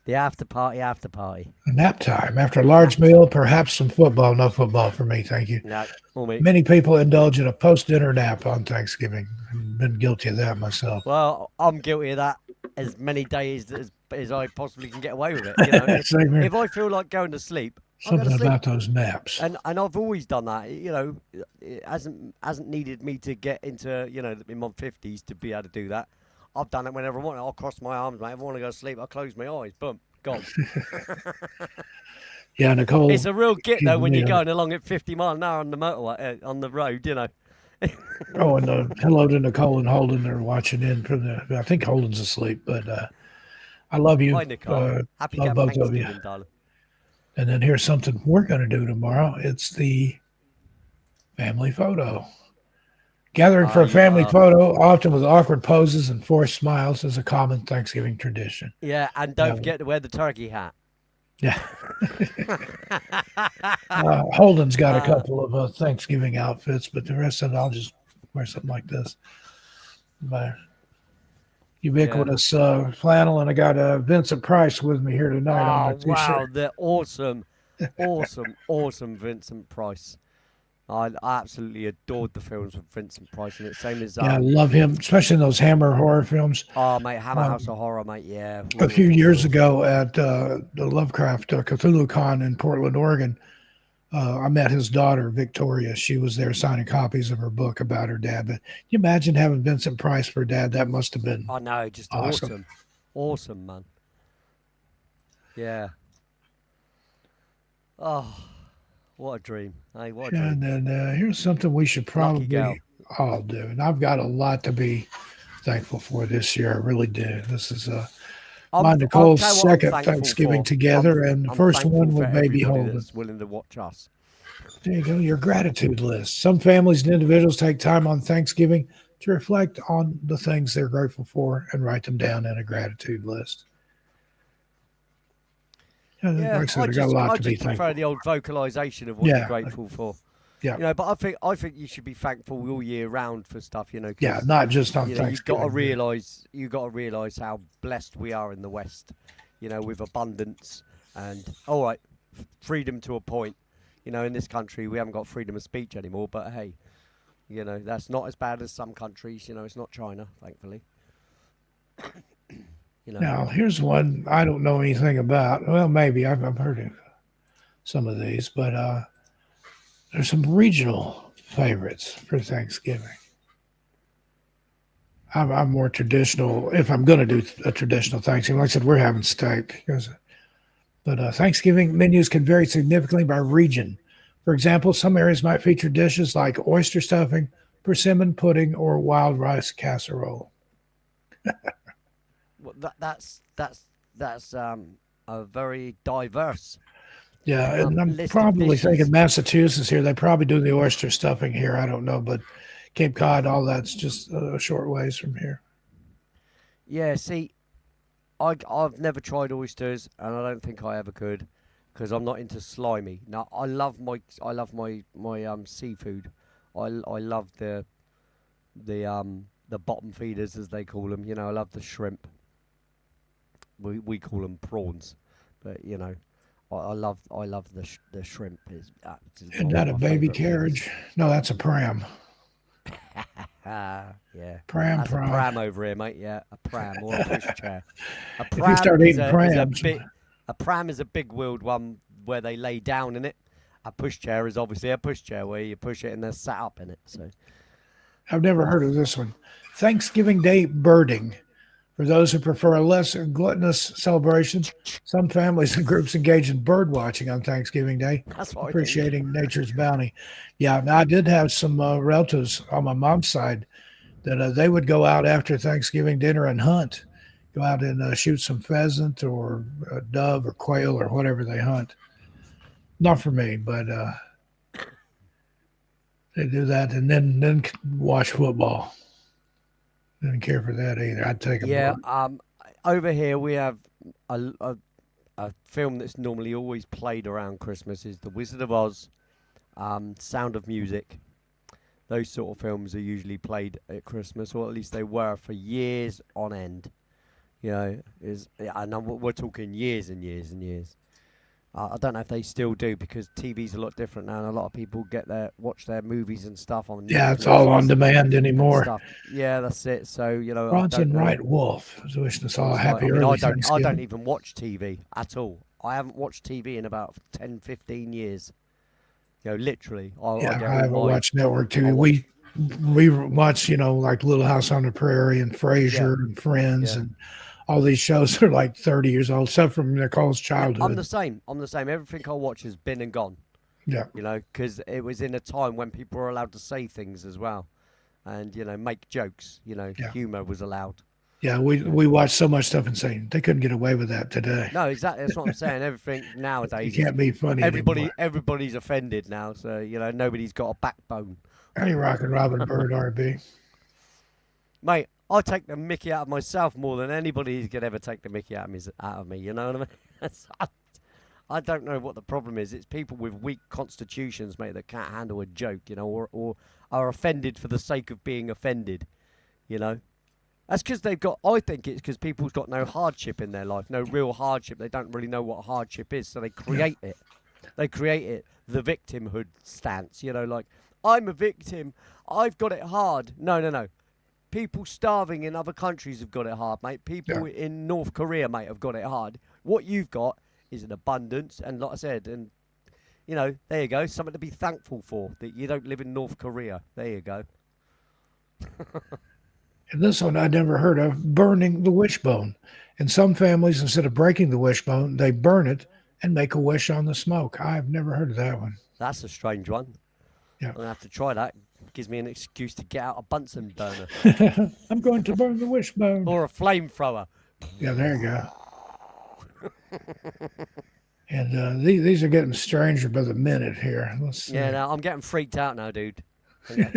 The after party. nap time. After a large meal, perhaps some football. No football for me, thank you. No, all me. Many people indulge in a post-dinner nap on Thanksgiving. I've been guilty of that myself. Well, I'm guilty of that as many days as I possibly can get away with it. You know, Same here. if I feel like going to sleep, I'll go to Something sleep. about those naps. And I've always done that. You know, it hasn't needed me to get into in my 50s to be able to do that. I've done it whenever I want. I'll cross my arms, mate. If I want to go to sleep, I'll close my eyes. Boom, gone. Yeah, Nicole. It's a real get though when you're Yeah. going along at 50 mile an hour on the motorway, on the road. You know. Oh, and hello to Nicole and Holden. They're watching in from the. I think Holden's asleep, but I love you. Hi, Nicole. Happy love both of you. Thanksgiving, darling. And then here's something we're going to do tomorrow. It's the family photo. Gathering for a family photo, often with awkward poses and forced smiles, is a common Thanksgiving tradition. Yeah, and don't Yeah. forget to wear the turkey hat. Yeah. Holden's got a couple of Thanksgiving outfits, but the rest of it, I'll just wear something like this. My ubiquitous flannel, and I got Vincent Price with me here tonight on my Oh, t-shirt. wow, they're awesome. awesome Vincent Price. I absolutely adored the films with Vincent Price in it. Same as Yeah, I love him, especially in those Hammer horror films. oh, mate, Hammer House of Horror, mate. Yeah. A few years ago at the Lovecraft Cthulhu Con in Portland, Oregon, I met his daughter, Victoria. She was there signing copies of her book about her dad. But can you imagine having Vincent Price for dad? That must have been I know, just awesome. awesome, man. Yeah. Oh, what a dream. Hey, what a dream. And then here's something we should Lucky girl. probably all do. And I've got a lot to be thankful for this year. I really do. This is my Nicole's I'll tell you what I'm second thankful Thanksgiving for. together, and the I'm first thankful one for with baby everybody Holden. that's willing to watch us. There you go, your gratitude list. Some families and individuals take time on Thanksgiving to reflect on the things they're grateful for and write them down in a gratitude list. Yeah, Yeah, like I said, I got a lot I to be just prefer thankful. the old vocalization of what Yeah. you're grateful for. Yeah. You know, but I think you should be thankful all year round for stuff. You know. 'Cause, Yeah, not just on you know, Thanksgiving. you got to realize how blessed we are in the West. You know, with abundance and all right, freedom to a point. You know, in this country we haven't got freedom of speech anymore. But hey, you know that's not as bad as some countries. You know, it's not China, thankfully. You know. Now, here's one I don't know anything about. Well, maybe I've heard of some of these, but there's some regional favorites for Thanksgiving. I'm more traditional. If I'm going to do a traditional Thanksgiving, like I said, we're having steak. But Thanksgiving menus can vary significantly by region. For example, some areas might feature dishes like oyster stuffing, persimmon pudding, or wild rice casserole. Well, that's a very diverse Yeah, and I'm list of probably thinking dishes. Massachusetts here. They probably do the oyster stuffing here. I don't know, but Cape Cod, all that's just a short ways from here. Yeah, see, I've never tried oysters, and I don't think I ever could, because I'm not into slimy. Now, I love my seafood. I love the bottom feeders as they call them. I love the shrimp. We call them prawns, but I love the shrimp is Isn't one of that a my baby favourite things. carriage? No, that's a pram. Yeah. Pram, That's a pram. pram over here, mate. Yeah, a pram or a pushchair. A If you pram start is eating a prams, bit. A pram is a big wheeled one where they lay down in it. A pushchair is obviously a pushchair where you push it and they're sat up in it. So I've never heard of this one. Thanksgiving Day birding. For those who prefer a less gluttonous celebration, some families and groups engage in bird watching on Thanksgiving Day, that's what I think. appreciating nature's bounty. Yeah, now I did have some relatives on my mom's side that they would go out after Thanksgiving dinner and hunt, go out and shoot some pheasant or dove or quail or whatever they hunt. Not for me, but they do that and then watch football. Didn't care for that either. I'd take a Yeah. bird. Over here we have a film that's normally always played around Christmas is The Wizard of Oz, Sound of Music. Those sort of films are usually played at Christmas, or at least they were for years on end. And we're talking years and years and years. I don't know if they still do because TV's a lot different now, and a lot of people watch their movies and stuff on Yeah, it's Netflix all and on demand and anymore. stuff. Yeah, that's it. So I don't Bronson know Wright Wolf is wishing us what all a it's like. I happy mean, I early don't Thanksgiving. even watch TV at all. I haven't watched TV in about 10, 15 years. Literally, I Yeah, get I all haven't my watched network I TV. watch. We watch, like Little House on the Prairie and Yeah, Frasier and Friends yeah. and all these shows are like 30 years old, stuff from Nicole's Yeah, I'm childhood. the same. I'm the same. Everything I watch has been and gone. Yeah. Because it was in a time when people were allowed to say things as well, and make jokes. Yeah. Humor was allowed. Yeah. We, You know. we watch so much stuff and say they couldn't get away with that today. No, exactly. That's what I'm saying. Everything You nowadays is can't be funny anymore. everybody's offended now. So nobody's got a backbone, Any Rockin' Robin Bird RB. mate. I take the Mickey out of myself more than anybody could ever take the Mickey out of me. You know what I mean? I don't know what the problem is. It's people with weak constitutions, mate, that can't handle a joke, or are offended for the sake of being offended, you know. That's because I think it's because people's got no hardship in their life, no real hardship. They don't really know what hardship is, so they Yeah. create it. They create it, the victimhood stance, like, I'm a victim, I've got it hard. No, no, no. People starving in other countries have got it hard, mate. Yeah. People in North Korea, mate, have got it hard. What you've got is an abundance, and like I said, and there you go, something to be thankful for that you don't live in North Korea. There you go. And this one I'd never heard of, burning the wishbone. In some families, instead of breaking the wishbone, they burn it and make a wish on the smoke. I've never heard of that one. That's a strange one. Yeah. I'm gonna have to try that. Gives me an excuse to get out a Bunsen burner I'm going to burn the wishbone. or a flamethrower. Yeah, there you go. And these are getting stranger by the minute here. Let's see. Yeah, now I'm getting freaked out now, dude. Yeah.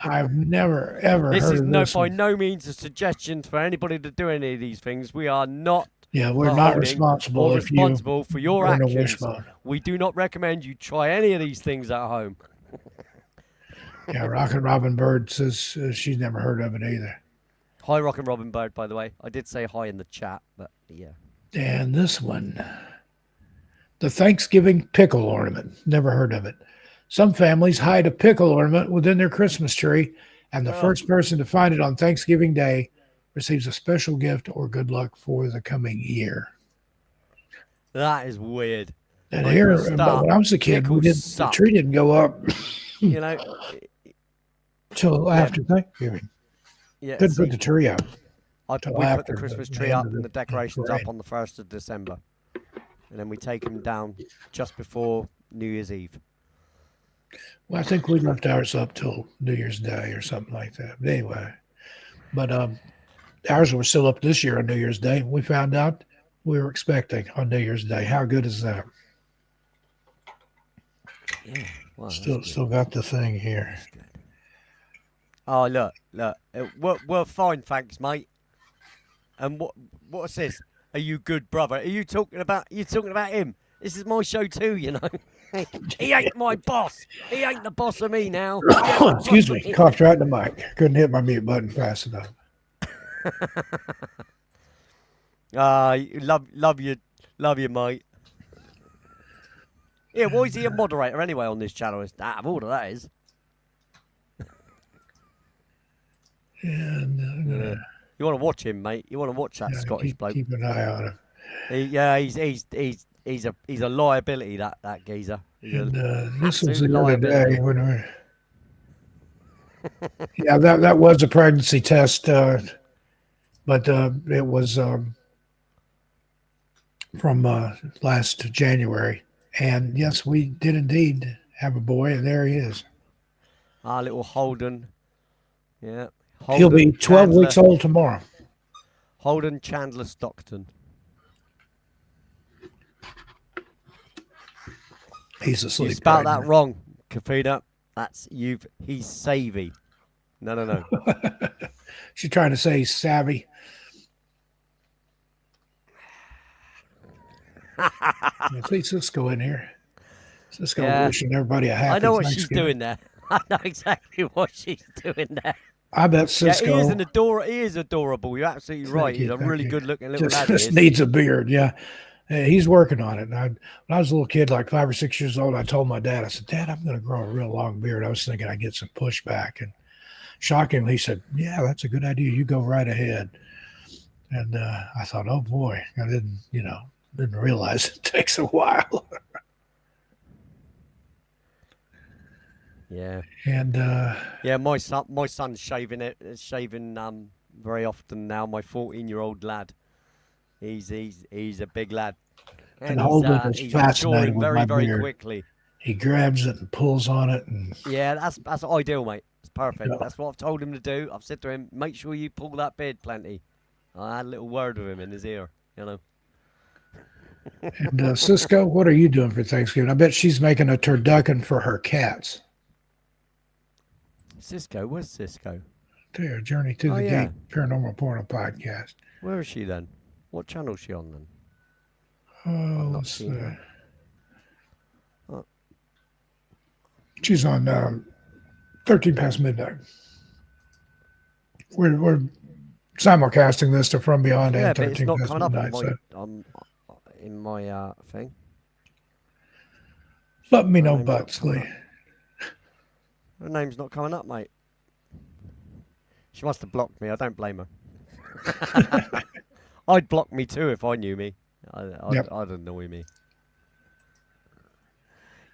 I've never ever This heard is of this by one. no means a suggestion for anybody to do any of these things. We are not Yeah, we're not beholding responsible or if you responsible for your burn a actions. wishbone. We do not recommend you try any of these things at home. Yeah, Rockin' Robin Bird says she's never heard of it either. Hi, Rock and Robin Bird, by the way. I did say hi in the chat, but yeah. And this one, the Thanksgiving pickle ornament. Never heard of it. Some families hide a pickle ornament within their Christmas tree, and the Oh, first person to find it on Thanksgiving Day receives a special gift or good luck for the coming year. that is weird. And Like, here, for a start, when I was a kid, pickles the suck. tree didn't go up You know, till yeah, after Thanksgiving. yeah. Couldn't put See, the tree up we till put the after Christmas the tree end up of and the the decorations parade. up on the 1st of December. And then we take them down just before New Year's Eve. Well, I think we left ours up till New Year's Day or something like that. But anyway, but ours was still up this year on New Year's Day. We found out we were expecting on New Year's Day. How good is that? Yeah. Wow, that's Still, good. still got the thing here. That's good. Oh, look. We're fine, thanks, mate. And what's this? Are you good, brother? Are you talking about him? This is my show too, you know. He ain't my boss. He ain't the boss of me now. He ain't the boss Excuse of me, coughed right in the mic. Couldn't hit my mute button fast enough. Love you, mate. Yeah, why is he a moderator anyway on this channel? It's out of order, that is. And Yeah. You want to watch him, mate? You want to watch that Scottish bloke? keep an eye on him. He's a liability. That geezer. He's And a this was absolute the other liability. day when we. Yeah, that was a pregnancy test, but it was from last January, and yes, we did indeed have a boy, and there he is. Our little Holden. Yeah. He'll be 12 Chandler, weeks old tomorrow. Holden Chandler Stockton. He's You asleep. spelled right that wrong, Kafina. He's savvy. No. She's trying to say he's savvy. I see Cisco in here. Cisco Yeah. wishing everybody a happy I know what she's Thanksgiving. doing there. I know exactly what she's doing there. I bet Yeah, Cisco he is adorable. You're absolutely right. He's a thank really you. good-looking little lad. just He is. needs a beard. Yeah. He's working on it. And when I was a little kid, like 5 or 6 years old, I told my dad, I said, Dad, I'm going to grow a real long beard. I was thinking I'd get some pushback. And shockingly, he said, yeah, that's a good idea. You go right ahead. And I thought, oh boy, I didn't realize it takes a while. Yeah. And Yeah, my son's shaving very often now. My 14-year-old lad, he's a big lad, And he's Holden is he's fascinated maturing with very my very beard. quickly. he grabs it and pulls on it. And Yeah, that's ideal, mate. It's perfect. Yeah. That's what I've told him to do. I've said to him, make sure you pull that beard plenty. I had a little word with him in his ear, you know. And Cisco, what are you doing for Thanksgiving? I bet she's making a turducken for her cats. Cisco, where's Cisco? There, Journey to Oh, the yeah. Gate Paranormal Porno Podcast. Where is she then? What channel is she on then? Oh, not let's seen her. Oh. She's on 13 past midnight. We're simulcasting this to From Beyond Yeah, and but it's 13 not past coming up midnight. in my thing. Let me Her know, name's not coming Butsley. Her name's not coming up, mate. She must have blocked me. I don't blame her. I'd block me too if I knew me. Yep. I'd annoy me.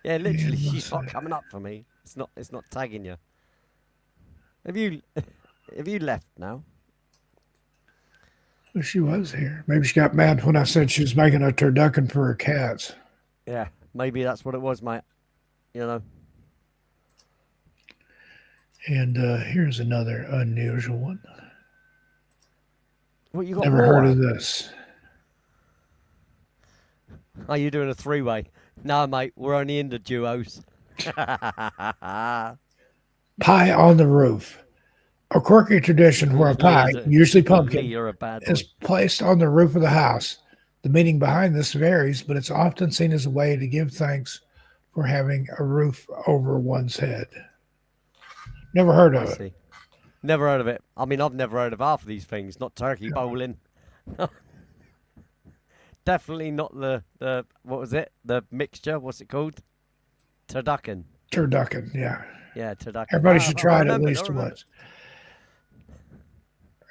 Yeah, literally, Yeah, she's not that's it. coming up for me. It's not tagging you. Have you left now? Well, she was here. Maybe she got mad when I said she was making a turducken for her cats. Yeah, maybe that's what it was, mate. You know. And here's another unusual one. What you got? Never more heard at? of this. Are you doing a three-way? No, mate. We're only in the duos. Pie on the roof. A quirky tradition where a pie, usually pumpkin, You're a bad boy. is placed on the roof of the house. The meaning behind this varies, but it's often seen as a way to give thanks for having a roof over one's head. Never heard I of it. see. Never heard of it. I mean, I've never heard of half of these things. Not turkey bowling. Definitely not the what was it? The mixture. What's it called? Turducken. Turducken, yeah. Yeah, turducken. Everybody should try it at remembered, I least remembered. once.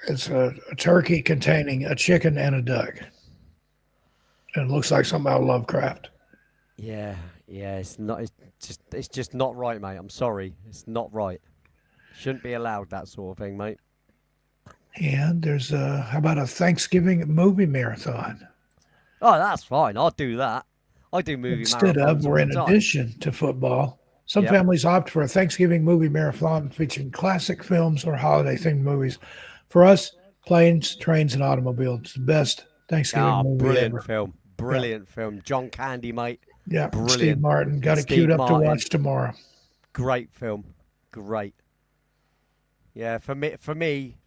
It's a turkey containing a chicken and a duck. And it looks like something out of Lovecraft. Yeah, it's not. It's just not right, mate. I'm sorry. It's not right. Shouldn't be allowed that sort of thing, mate. And there's how about a Thanksgiving movie marathon? Oh, that's fine. I'll do that. I do movie Instead marathons of all or the in time. addition to football, some Yep. families opt for a Thanksgiving movie marathon featuring classic films or holiday themed movies. For us, Planes, Trains, and Automobiles, it's the best Thanksgiving Ah, movie brilliant ever. film. Yeah. Brilliant film. John Candy, mate. Yeah. Steve Brilliant. Martin. Got it queued Steve up to Martin. watch tomorrow. Great film. Great. Yeah, for me,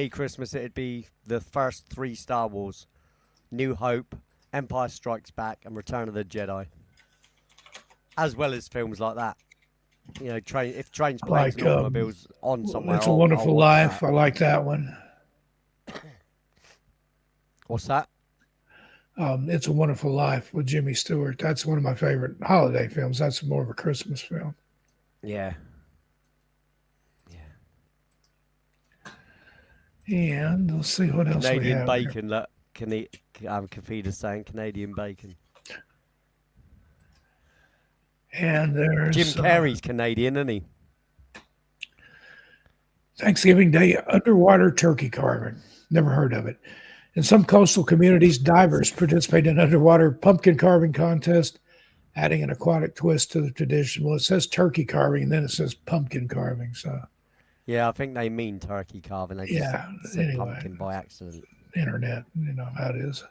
Christmas it'd be the first three Star Wars: New Hope, Empire Strikes Back, and Return of the Jedi, as well as films like that. You know, if trains, planes, Like and automobiles on somewhere, It's a I'll Wonderful watch Life. that. I like that one. What's that? It's a Wonderful Life with Jimmy Stewart. That's one of my favorite holiday films. That's more of a Christmas film. Yeah. And let's see what else we Canadian have here. bacon. Look, Kafita's saying Canadian bacon. And there's Jim Carrey's Canadian, isn't he? Thanksgiving Day underwater turkey carving. Never heard of it. In some coastal communities, divers participate in underwater pumpkin carving contest, adding an aquatic twist to the tradition. Well, it says turkey carving, and then it says pumpkin carving. So, Yeah, I think they mean turkey carving. They just yeah. said Anyway, pumpkin by accident. internet, you know how it is.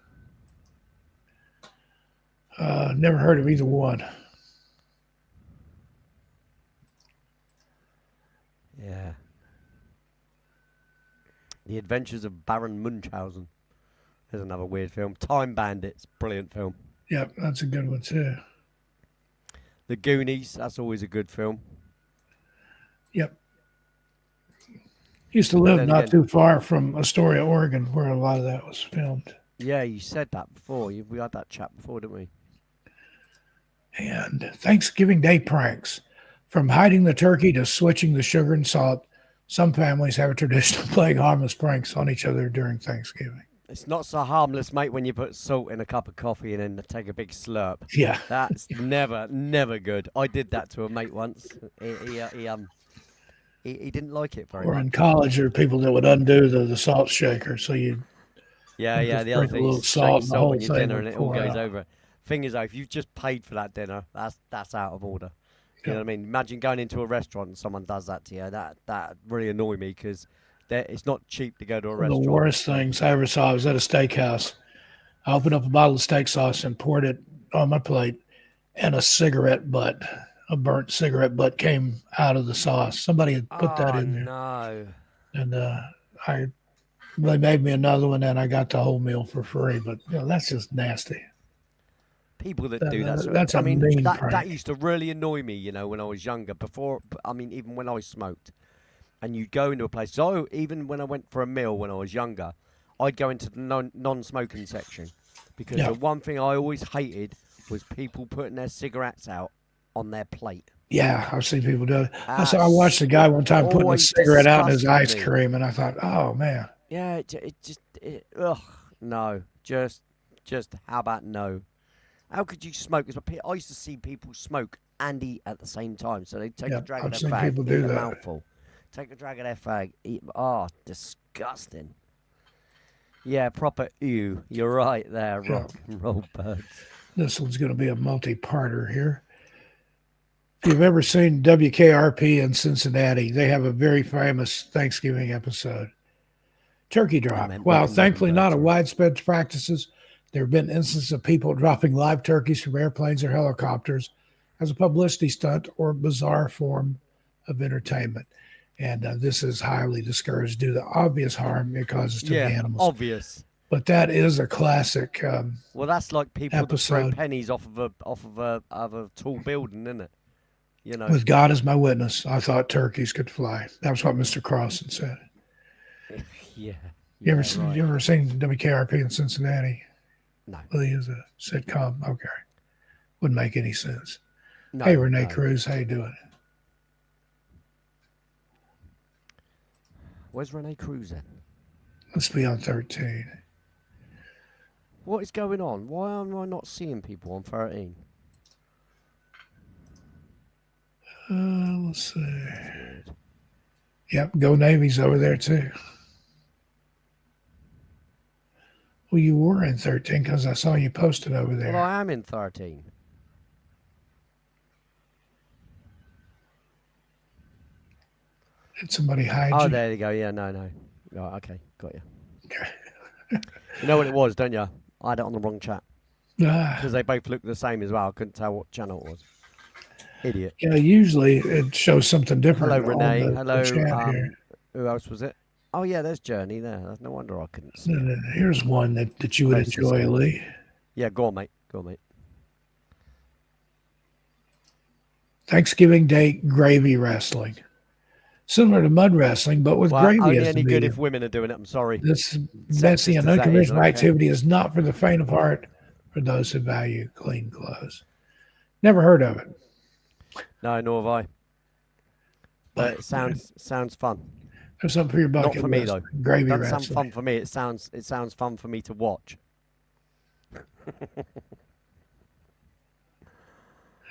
Never heard of either one. Yeah. The Adventures of Baron Munchausen. There's another weird film. Time Bandits. Brilliant film. Yep, that's a good one too. The Goonies. That's always a good film. Yep. Used to But live then not again, too far from Astoria, Oregon, where a lot of that was filmed. yeah, you said that before. We had that chat before, didn't we? And Thanksgiving Day pranks. From hiding the turkey to switching the sugar and salt, some families have a tradition of playing harmless pranks on each other during Thanksgiving. It's not so harmless, mate, when you put salt in a cup of coffee and then take a big slurp. Yeah. That's never good. I did that to a mate once. He didn't like it very Or much. in college, there are people that would undo the salt shaker. So you Yeah, just the other sprinkle a thing little is salt shake and the salt whole on your thing dinner would and it all pour goes out. over. Thing is, though, if you've just paid for that dinner, that's out of order. You know Yeah. what I mean? Imagine going into a restaurant and someone does that to you. That really annoy me because it's not cheap to go to a One of the restaurant. worst things I ever saw was at a steakhouse. I opened up a bottle of steak sauce and poured it on my plate, and a burnt cigarette butt came out of the sauce. Somebody had put that Oh in there, no! and I they made me another one, and I got the whole meal for free. But that's just nasty. People that do that. That's I a mean, mean that prank. used to really annoy me. You know, when I was younger. I mean, even when I smoked, and you'd go into a place. So even when I went for a meal when I was younger, I'd go into the non-smoking section because Yeah. the one thing I always hated was people putting their cigarettes out on their plate. Yeah, I've seen people do it. I watched a That's guy one time putting a always cigarette out in his ice disgusted me. cream, and I thought, oh man, Yeah, ugh, no, just how about no? How could you smoke? I used to see people smoke and eat at the same time. So they'd take yeah, a drag of I've their seen fag, people eat do a that. mouthful, take a drag of their fag, eat. Oh, disgusting. Yeah, proper ew. You're right there, Yeah. Roll birds. This one's going to be a multi-parter here. If you've ever seen WKRP in Cincinnati, they have a very famous Thanksgiving episode. Turkey drop. meant While Robin thankfully not a Birds, widespread practices, there have been instances of people dropping live turkeys from airplanes or helicopters as a publicity stunt or bizarre form of entertainment. And this is highly discouraged due to the obvious harm it causes to the Yeah, animals. obvious. But that is a classic Well, that's like people that throw episode. pennies off of a tall building, isn't it? You know. With God as my witness, I thought turkeys could fly. That was what Mr. Crossan said. Yeah. You Right. ever seen WKRP in Cincinnati? No. Well, he is a sitcom. Okay. Wouldn't make any sense. No, Hey, Renee no. Cruz, how you doing? Where's Renee Cruz then? Let's be on 13. What is going on? Why am I not seeing people on 13? Let's see. Yep, Go Navy's over there too. Well, you were in 13 because I saw you posted over there. Well, I am in 13. Did somebody hide Oh, you? there you go. Yeah, no. Right, okay, got you. Okay. You know what it was, don't you? I had it on the wrong chat. Ah, Because they both looked the same as well. I couldn't tell what channel it was. Idiot. yeah, usually it shows something different Hello, on Renee. the Hello. chat here. Who else was it? Oh, yeah, there's Journey there. That's no wonder I couldn't see No, it. no, here's one that you would Where's enjoy, Cisco? Lee. Yeah, go on, mate. Go on, mate. Thanksgiving Day gravy wrestling. Similar to mud wrestling, but with Well, gravy only as the any good medium. if women are doing it. I'm sorry. This messy Sexist and as that is, unconventional okay. activity is not for the faint of heart for those who value clean clothes. Never heard of it. No, nor have I. But it sounds fun. There's something for your bucket Not for me list. though. Gravy Doesn't sound wrestling. fun for me. It sounds fun for me to watch.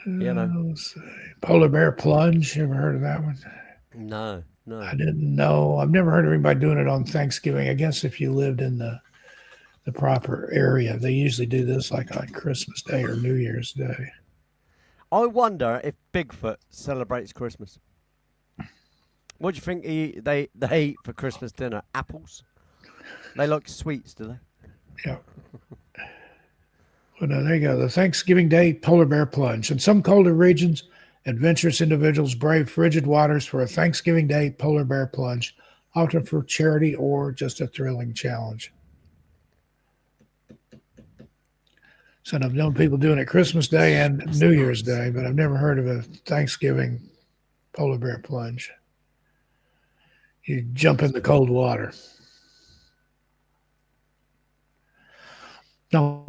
You know. Let's see. Polar bear plunge. You ever heard of that one? No. I didn't know. I've never heard of anybody doing it on Thanksgiving. I guess if you lived in the proper area, they usually do this like on Christmas Day or New Year's Day. I wonder if Bigfoot celebrates Christmas. What do you think they eat for Christmas dinner? Apples? They like sweets, do they? Yeah. Well, no, there you go. The Thanksgiving Day polar bear plunge. In some colder regions, adventurous individuals brave frigid waters for a Thanksgiving Day polar bear plunge, often for charity or just a thrilling challenge. So I've known people doing it Christmas Day and New Year's Day, but I've never heard of a Thanksgiving polar bear plunge. You jump in the cold water. No,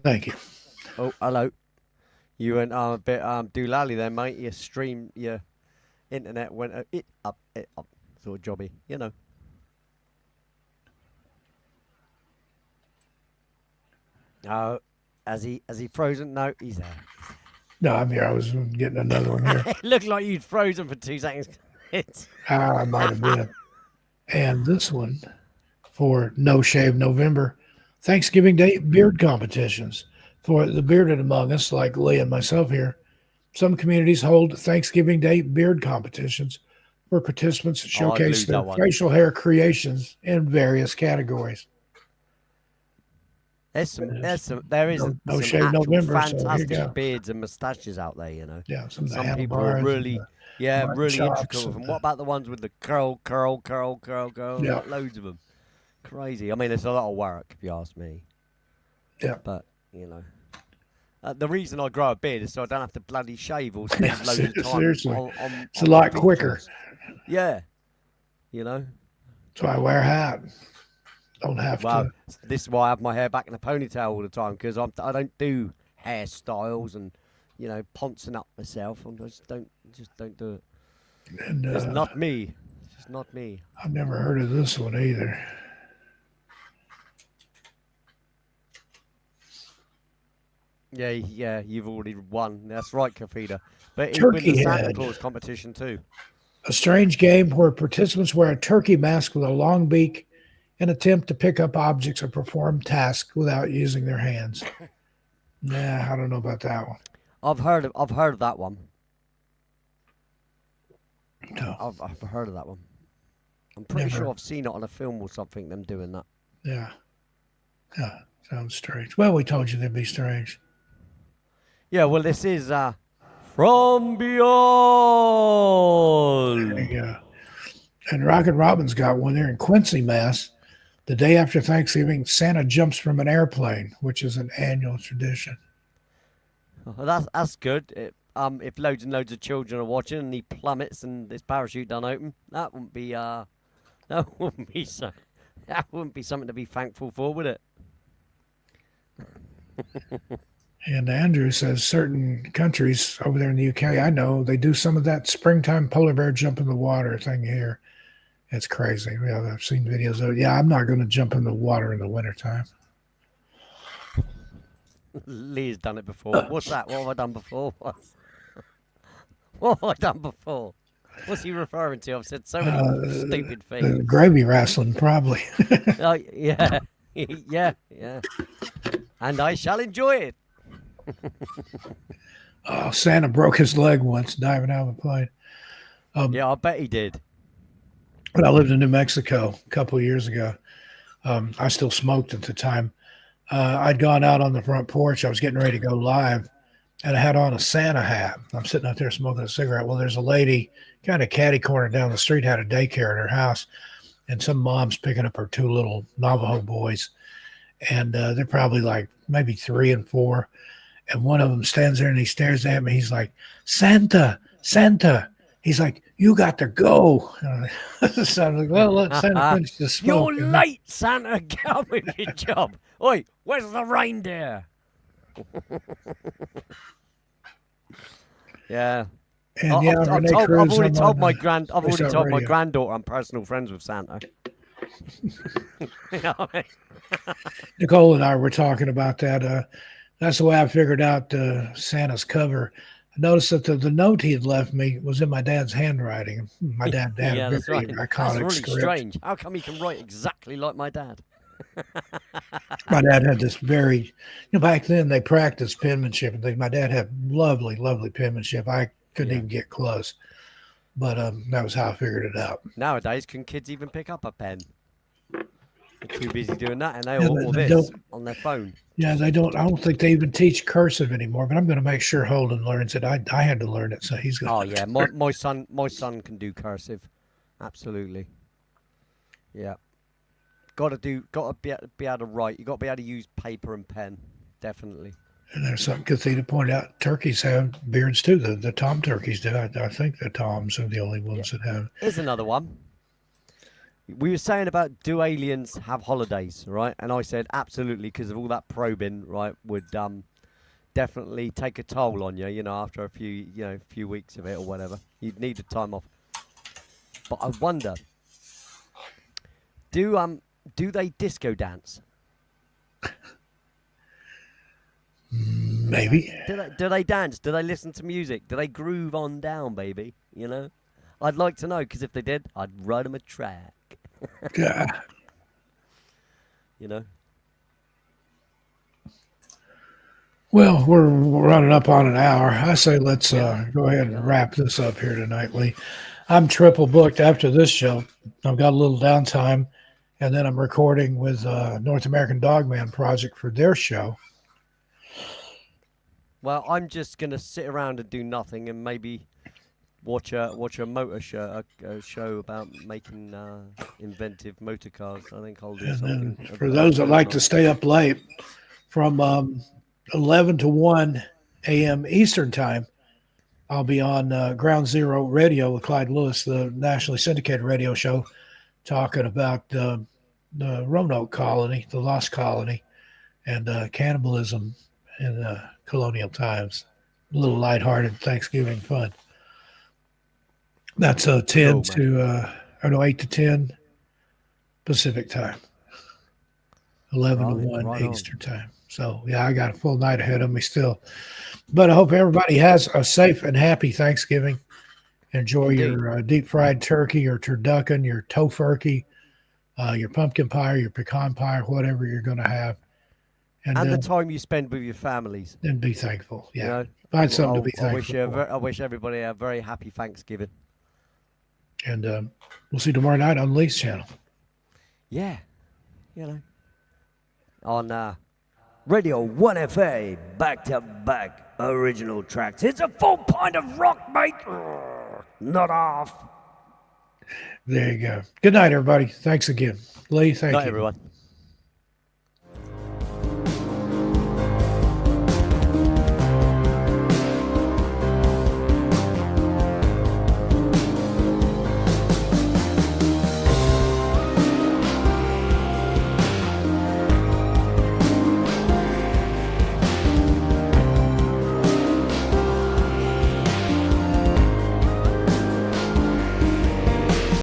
thank you. Oh, hello. You went a bit doolally there, mate. Your internet went it up, sort of jobby, you know. Oh, has he frozen? No, he's there. No, I'm here. I was getting another one here. It looked like you'd frozen for 2 seconds. I might have been. And this one for No Shave November, Thanksgiving Day beard competitions. For the bearded among us, like Lee and myself here, some communities hold Thanksgiving Day beard competitions where participants showcase lose their that one. facial hair creations in various categories. There is No some Shave actual November, so here you fantastic go. beards and moustaches out there, you know. Yeah, some of the Some people are handlebars and really, the mutton really chops intricate with and them. What about the ones with the curl? Yeah. Like loads of them. Crazy. I mean, it's a lot of work, if you ask me. Yeah. But, you know. The reason I grow a beard is so I don't have to bloody shave or spend loads of time seriously. on It's a on lot features. quicker. Yeah. You know. That's why I wear a hat. Don't have Well, to. this is why I have my hair back in a ponytail all the time, because I don't do hairstyles and, you know, poncing up myself. I just don't do it. And It's not me. It's just not me. I've never heard of this one either. Yeah, you've already won. That's right, Kafida. But he's Turkey win the Santa head. Claus competition too. A strange game where participants wear a turkey mask with a long beak and attempt to pick up objects or perform tasks without using their hands. Nah, I don't know about that one. I've heard of that one. No, I've heard of that one. I'm pretty Never. sure I've seen it on a film or something. Them doing that. yeah. Yeah, sounds strange. Well, we told you they'd be strange. Yeah. Well, this is From Beyond. There you go. And Rocket Robin's got one there in Quincy, Mass. The day after Thanksgiving, Santa jumps from an airplane, which is an annual tradition. Well, that's good. If loads and loads of children are watching and he plummets and his parachute don't open, that wouldn't be that wouldn't be something to be thankful for, would it? And Andrew says certain countries over there in the UK, I know, they do some of that springtime polar bear jump in the water thing here. It's crazy. Yeah, I've seen videos of it. Yeah, I'm not going to jump in the water in the wintertime. Lee's done it before. What's that? What have I done before? What have I done before? What's he referring to? I've said so many stupid things. Gravy wrestling, probably. Yeah. Yeah, yeah. And I shall enjoy it. Oh, Santa broke his leg once diving out of a plane. Yeah, I bet he did. When I lived in New Mexico a couple of years ago, I still smoked at the time. I'd gone out on the front porch. I was getting ready to go live, and I had on a Santa hat. I'm sitting out there smoking a cigarette. Well, there's a lady kind of catty corner down the street, had a daycare in her house, and some mom's picking up her two little Navajo boys, and they're probably like maybe 3 and 4. And one of them stands there and he stares at me. He's like, Santa, Santa. He's like, you got to go. So I was like, well, let Santa finish the smoke. You're late, Santa. Get on with your job. Oi, where's the reindeer? Yeah. And yeah, Renee I've Cruz, already I'm told on, my Radio. granddaughter I'm personal friends with Santa. You know what I mean? Nicole and I were talking about that. That's the way I figured out Santa's cover. I noticed that the note he had left me was in my dad's handwriting. My dad had Yeah, a that's very right. iconic That's really script. strange. How come he can write exactly like my dad? My dad had this very, back then they practiced penmanship. My dad had lovely, lovely penmanship. I couldn't even get close. But that was how I figured it out. Nowadays, can kids even pick up a pen? They're too busy doing that, and they Yeah, all they this don't. on their phone. Yeah, they don't. I don't think they even teach cursive anymore. But I'm going to make sure Holden learns it. I had to learn it, so he's going. Oh yeah, my son can do cursive, absolutely. Yeah, got to be able to write. You got to be able to use paper and pen, definitely. And there's something Cathedra pointed out. Turkeys have beards too. The tom turkeys do. I think the toms are the only ones that have. Here's another one. We were saying about, do aliens have holidays, right? And I said absolutely, because of all that probing, right, would definitely take a toll on you. You know, after a few weeks of it or whatever, you'd need the time off. But I wonder, do they disco dance? Maybe. Do they dance? Do they listen to music? Do they groove on down, baby? You know, I'd like to know, because if they did, I'd write them a track. Yeah. You know. Well, we're running up on an hour. I say let's go ahead and wrap this up here tonight, Lee. I'm triple booked after this show. I've got a little downtime, and then I'm recording with North American Dogman Project for their show. Well, I'm just gonna sit around and do nothing, and maybe watch a motor show, a show about making inventive motor cars. I think I'll do And something. then for those that like to stay up late, from 11 to 1 a.m. Eastern time, I'll be on Ground Zero Radio with Clyde Lewis, the nationally syndicated radio show, talking about the Roanoke colony, the lost colony, and cannibalism in colonial times. A little lighthearted Thanksgiving fun. That's 8 to 10 Pacific time, 11 to 1 Eastern time. So, yeah, I got a full night ahead of me still. But I hope everybody has a safe and happy Thanksgiving. Enjoy your deep-fried turkey, your turducken, your tofurkey, your pumpkin pie, your pecan pie, whatever you're going to have. And the time you spend with your families. And be thankful. Yeah. You know? Find something to be thankful for. I wish everybody a very happy Thanksgiving. And we'll see you tomorrow night on Lee's channel. Yeah. You know. On Radio 1FA, back-to-back original tracks. It's a full pint of rock, mate. Not off. There you go. Good night, everybody. Thanks again. Lee, thank you. Night, everyone.